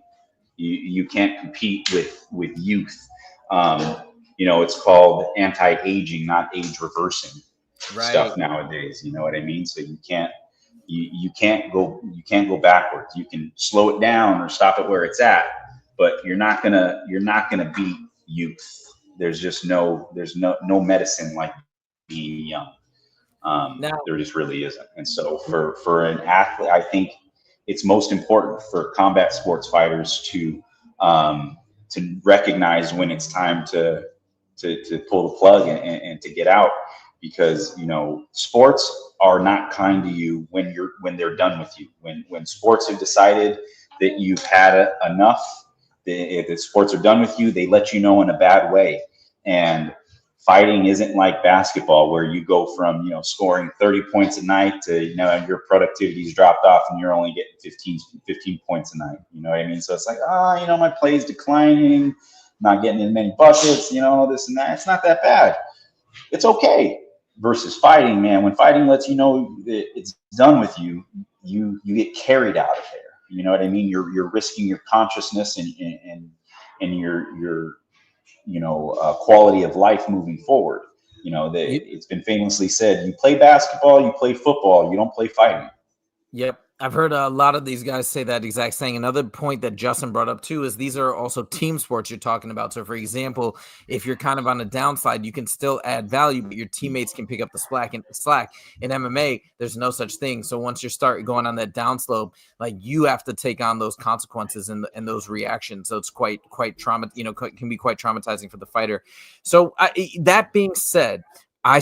You can't compete with youth. It's called anti-aging, not age reversing stuff nowadays. You know what I mean? So you can't go backwards. You can slow it down or stop it where it's at, but you're not gonna beat youth. There's no medicine like being young. Now, There just really isn't. And so for an athlete, I think it's most important for combat sports fighters to recognize when it's time to pull the plug and to get out, because, you know, sports are not kind to you when they're done with you. When sports have decided that you've had enough, if the sports are done with you, they let you know in a bad way. And fighting isn't like basketball, where you go from, you know, scoring 30 points a night to, you know, your productivity's dropped off and you're only getting 15 points a night. You know what I mean? So it's like, you know, my play's declining, not getting in many buckets, you know, this and that. It's not that bad. It's okay. Versus fighting, man, when fighting lets you know that it's done with you, you get carried out of there. You know what I mean? You're risking your consciousness and your you know, quality of life moving forward. You know, it's been famously said, you play basketball, you play football, you don't play fighting. Yep. I've heard a lot of these guys say that exact saying. Another point that Justin brought up too is these are also team sports you're talking about. So for example, if you're kind of on the downside, you can still add value, but your teammates can pick up the slack. In MMA, there's no such thing. So once you start going on that downslope, like, you have to take on those consequences and those reactions. So it's quite trauma, you know, can be quite traumatizing for the fighter. So that being said, I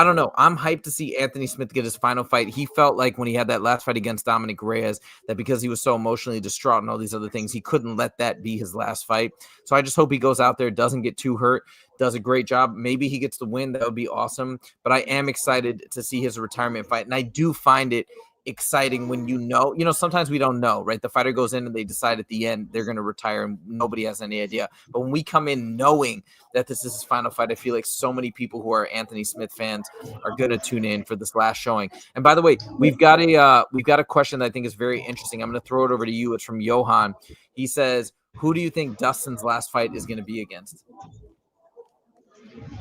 don't know. I'm hyped to see Anthony Smith get his final fight. He felt like when he had that last fight against Dominic Reyes, that because he was so emotionally distraught and all these other things, he couldn't let that be his last fight. So I just hope he goes out there, doesn't get too hurt, does a great job. Maybe he gets the win. That would be awesome. But I am excited to see his retirement fight. And I do find it exciting when you know, sometimes we don't know, right? The fighter goes in and they decide at the end they're going to retire and nobody has any idea. But when we come in knowing that this is his final fight, I feel like so many people who are Anthony Smith fans are going to tune in for this last showing. And by the way, we've got a question that I think is very interesting. I'm going to throw it over to you. It's from Johan. He says, who do you think Dustin's last fight is going to be against?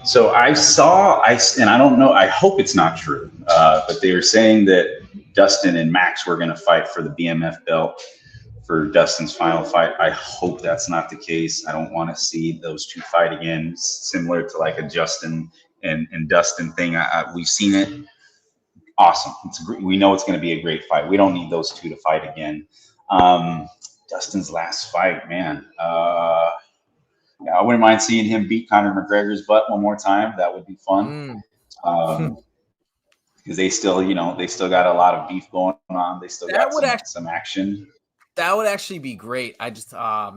So and I don't know, I hope it's not true, but they were saying that Dustin and Max were going to fight for the BMF belt for Dustin's final fight. I hope that's not the case. I don't want to see those two fight again, similar to like a Justin and Dustin thing. We've seen it. Awesome. We know it's going to be a great fight. We don't need those two to fight again. Dustin's last fight, man. Yeah, I wouldn't mind seeing him beat Conor McGregor's butt one more time. That would be fun. Because they still got a lot of beef going on. They still got some action. That would actually be great. I don't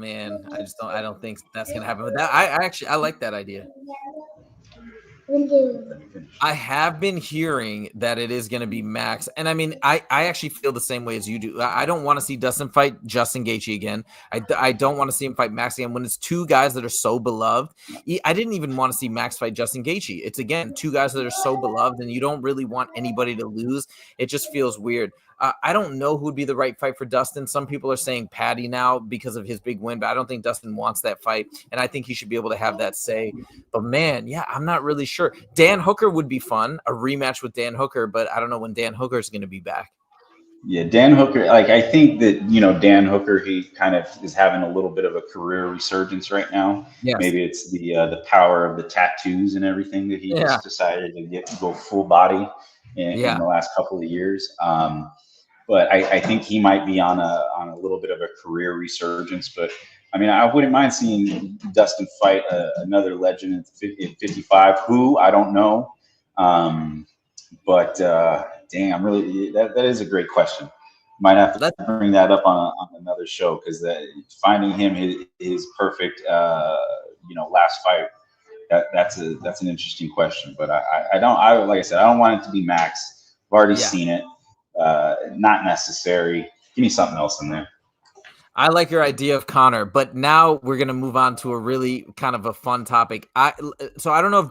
think that's gonna happen. But I like that idea. I have been hearing that it is going to be Max. And I mean, I actually feel the same way as you do. I don't want to see Dustin fight Justin Gaethje again. I don't want to see him fight Max again. When it's two guys that are so beloved, I didn't even want to see Max fight Justin Gaethje. It's, again, two guys that are so beloved and you don't really want anybody to lose. It just feels weird. I don't know who would be the right fight for Dustin. Some people are saying Patty now because of his big win, but I don't think Dustin wants that fight, and I think he should be able to have that say. But, man, yeah, I'm not really sure. Dan Hooker would be fun, a rematch with Dan Hooker, but I don't know when Dan Hooker is going to be back. Yeah, Dan Hooker, like, I think that, Dan Hooker, he kind of is having a little bit of a career resurgence right now. Yes. Maybe it's the power of the tattoos and everything that he just decided to go full body in the last couple of years. But I think he might be on a little bit of a career resurgence. But I mean, I wouldn't mind seeing Dustin fight another legend in 55. Who, I don't know. But damn, really, that is a great question. Might have to bring that up on another show, because finding him his perfect last fight. That's an interesting question. But like I said, I don't want it to be Max. I've already seen it. Not necessary. Give me something else in there. I like your idea of Connor, but now we're going to move on to a really kind of a fun topic. So I don't know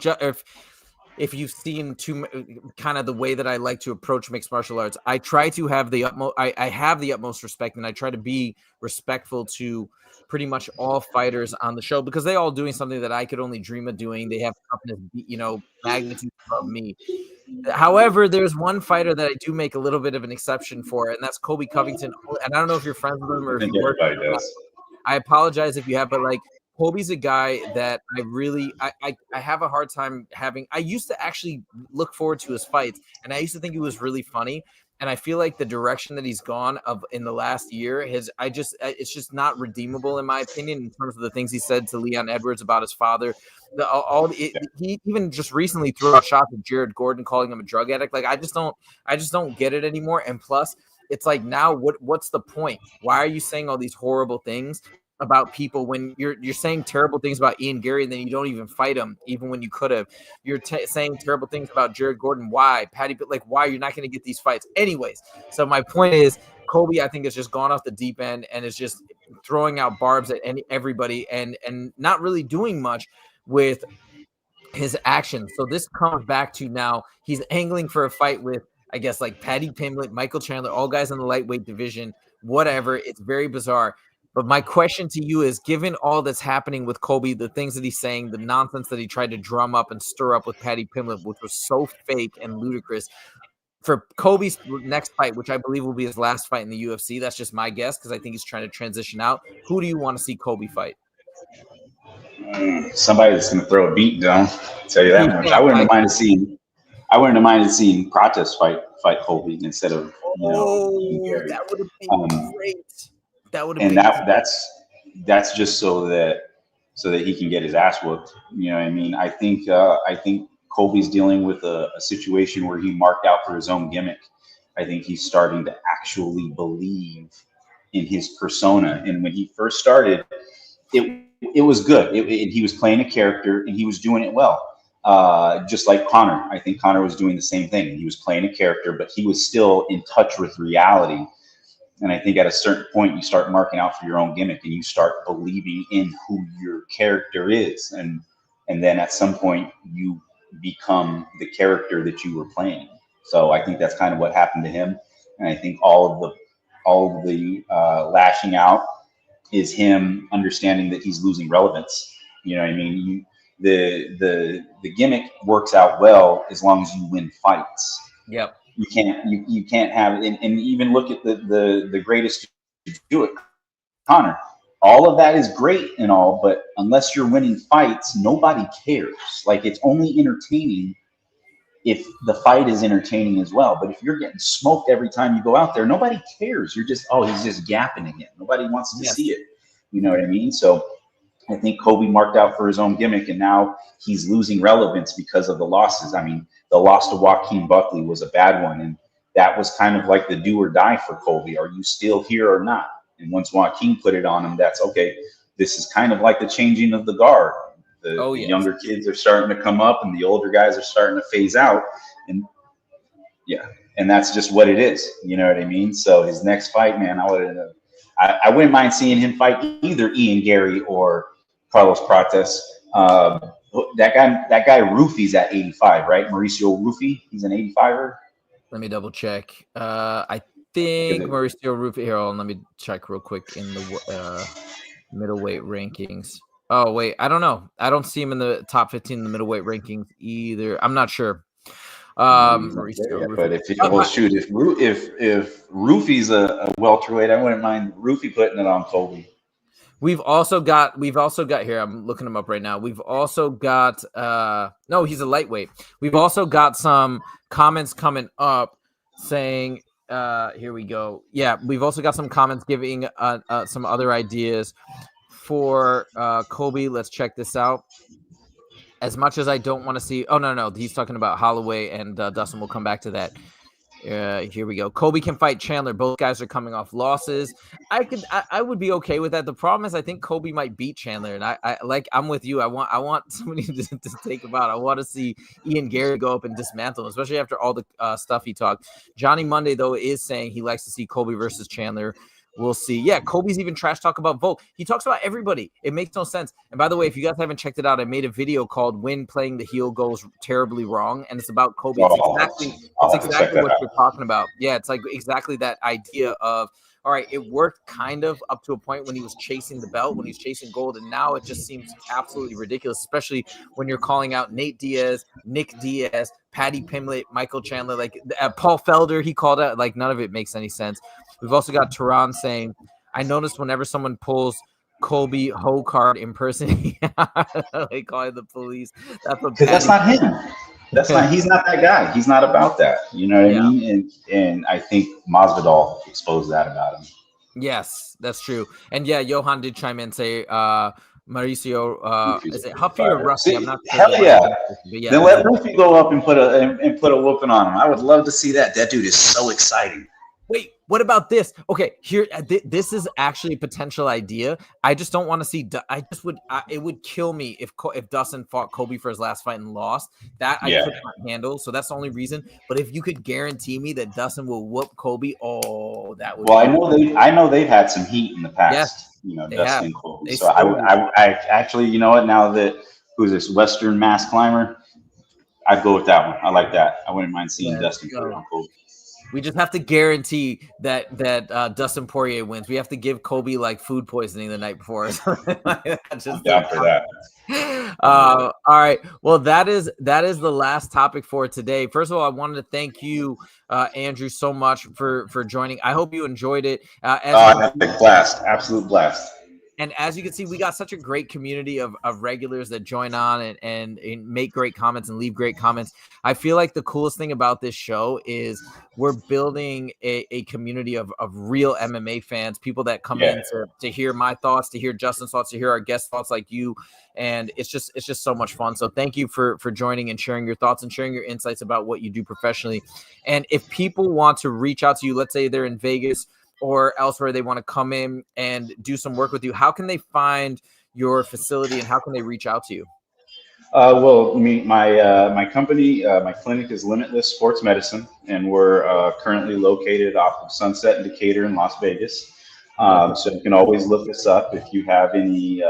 if you've seen kind of the way that I like to approach mixed martial arts. I try to have the utmost. I have the utmost respect, and I try to be respectful to pretty much all fighters on the show, because they all doing something that I could only dream of doing. They have toughness, magnitude above me. However, there's one fighter that I do make a little bit of an exception for, and that's Colby Covington. And I don't know if you're friends with him or if you work with him. I apologize if you have, but like, Colby's a guy that I really I have a hard time having. I used to actually look forward to his fights, and I used to think he was really funny. And I feel like the direction that he's gone in the last year it's just not redeemable in my opinion in terms of the things he said to Leon Edwards about his father. He even just recently threw out shots at Jared Gordon, calling him a drug addict. Like I just don't get it anymore. And plus, it's like now what's the point? Why are you saying all these horrible things about people when you're saying terrible things about Ian Garry and then you don't even fight him, even when you could have? You're saying terrible things about Jared Gordon. Why? Why? You're not going to get these fights. Anyways, so my point is, Colby, I think, has just gone off the deep end and is just throwing out barbs at everybody and not really doing much with his actions. So this comes back to now he's angling for a fight with, I guess, like Paddy Pimblett, Michael Chandler, all guys in the lightweight division, whatever. It's very bizarre. But my question to you is, given all that's happening with Colby, the things that he's saying, the nonsense that he tried to drum up and stir up with Paddy Pimblett, which was so fake and ludicrous, for Colby's next fight, which I believe will be his last fight in the UFC, that's just my guess because I think he's trying to transition out. Who do you want to see Colby fight? Somebody that's going to throw a beat down. I'll tell you that much. I wouldn't have minded seeing Prates fight Colby instead of Garry. That would have been great. That would have been that's just so that he can get his ass whooped. You know what I mean? I think Colby's dealing with a situation where he marked out for his own gimmick. I think he's starting to actually believe in his persona. And when he first started, it was good. He was playing a character and he was doing it well. Just like Conor. I think Conor was doing the same thing. He was playing a character, but he was still in touch with reality. And I think at a certain point, you start marking out for your own gimmick and you start believing in who your character is. And then at some point, you become the character that you were playing. So I think that's kind of what happened to him. And I think all of the lashing out is him understanding that he's losing relevance. You know what I mean? The gimmick works out well as long as you win fights. Yep. You can't have and even look at the greatest to do it, Conor. All of that is great and all, but unless you're winning fights, nobody cares. Like, it's only entertaining if the fight is entertaining as well. But if you're getting smoked every time you go out there, nobody cares. You're just, he's just gapping again. Nobody wants to see it. You know what I mean? So I think Colby marked out for his own gimmick, and now he's losing relevance because of the losses. I mean, the loss to Joaquin Buckley was a bad one, and that was kind of like the do or die for Colby. Are you still here or not? And once Joaquin put it on him, that's okay. This is kind of like the changing of the guard. The younger kids are starting to come up, and the older guys are starting to phase out. And that's just what it is. You know what I mean? So his next fight, man, I wouldn't mind seeing him fight either Ian Garry or Carlos Prates. That guy Rufy's at 85, right? Mauricio Rufy, he's an 85er. Let me double check. I think Mauricio Rufy. Here, let me check real quick in the middleweight rankings. Oh wait, I don't know. I don't see him in the top 15 in the middleweight rankings either. I'm not sure. Mauricio but if Rufy's a welterweight, I wouldn't mind Rufy putting it on Colby. We've also got here. I'm looking him up right now. We've also got no, he's a lightweight. We've also got some comments coming up saying here we go. Yeah, we've also got some comments giving some other ideas for Colby. Let's check this out. As much as I don't want to see, no, he's talking about Holloway and Dustin. We'll come back to that. Here we go. Colby can fight Chandler. Both guys are coming off losses. I would be okay with that. The problem is I think Colby might beat Chandler, and I'm with you. I want somebody to take him out. I want to see Ian Garry go up and dismantle him, especially after all the stuff he talked. Johnny Monday though is saying he likes to see Colby versus Chandler. We'll see. Yeah, Colby's even trash talk about Volk. He talks about everybody. It makes no sense. And by the way, if you guys haven't checked it out, I made a video called "When Playing the Heel Goes Terribly Wrong," and it's about Colby. It's exactly what you're talking about. Yeah, it's like exactly that idea of, all right, it worked kind of up to a point when he was chasing the belt, when he's chasing gold, and now it just seems absolutely ridiculous, especially when you're calling out Nate Diaz, Nick Diaz, Paddy Pimblett, Michael Chandler, like Paul Felder, he called out. Like, none of it makes any sense. We've also got Tehran saying, I noticed whenever someone pulls Colby Ho card impersonating. They call the police. Because that's not him. He's not that guy. He's not about that. You know what I mean? And I think Masvidal exposed that about him. Yes, that's true. And yeah, Johan did chime in and say Mauricio, is it Huffy or Ruffy? I'm not sure. Hell yeah. Then let Ruffy go up and put a whooping on him. I would love to see that. That dude is so exciting. Wait, what about this? Okay, here, this is actually a potential idea. I just don't want to see. It would kill me if Dustin fought Colby for his last fight and lost. That I could not handle. So that's the only reason. But if you could guarantee me that Dustin will whoop Colby, that would. Well, I know they've had some heat in the past. Yes, you know, Dustin and Colby. So I actually, you know what? Now that who's this Western mass climber, I'd go with that one. I like that. I wouldn't mind seeing Dustin put it on Colby. We just have to guarantee that Dustin Poirier wins. We have to give Colby like food poisoning the night before. I'm down for that. All right. Well, that is the last topic for today. First of all, I wanted to thank you, Andrew, so much for joining. I hope you enjoyed it. Blast, absolute blast. And as you can see, we got such a great community of regulars that join on and make great comments and leave great comments. I feel like the coolest thing about this show is we're building a community of real MMA fans, people that come in to hear my thoughts, to hear Justin's thoughts, to hear our guest thoughts like you. And it's just so much fun. So thank you for joining and sharing your thoughts and sharing your insights about what you do professionally. And if people want to reach out to you, let's say they're in Vegas or elsewhere, they want to come in and do some work with you, how can they find your facility and how can they reach out to you? Well, my company, my clinic is Limitless Sports Medicine, and we're currently located off of Sunset and Decatur in Las Vegas. So you can always look us up if you have any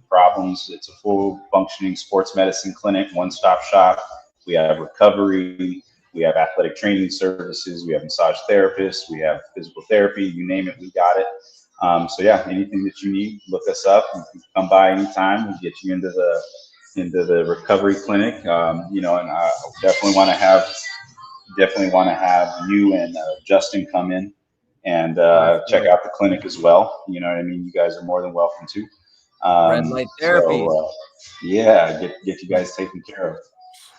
problems. It's a full functioning sports medicine clinic, one-stop shop. We have recovery. We have athletic training services. We have massage therapists. We have physical therapy. You name it, we got it. So yeah, anything that you need, look us up. You can come by anytime. We'll get you into the recovery clinic. And I definitely want to have you and Justin come in and check out the clinic as well. You know what I mean? You guys are more than welcome to. Red light therapy. So, get you guys taken care of.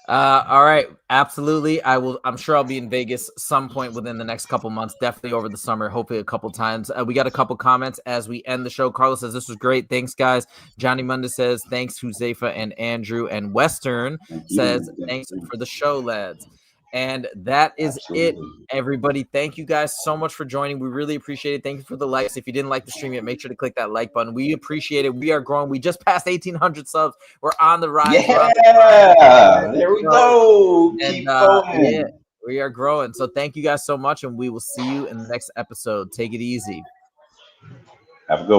All right. Absolutely. I'm sure I'll be in Vegas some point within the next couple months, definitely over the summer, hopefully a couple times. We got a couple comments as we end the show. Carlos says, this was great. Thanks, guys. Johnny Munda says, thanks, Huzefa and Andrew. And Western says, thanks for the show, lads. And that is it, everybody. Thank you guys so much for joining. We really appreciate it. Thank you for the likes. If you didn't like the stream yet, make sure to click that like button. We appreciate it. We are growing. We just passed 1,800 subs. We're on the rise. Yeah, there we go. Keep going. We are growing. So thank you guys so much, and we will see you in the next episode. Take it easy. Have a good one.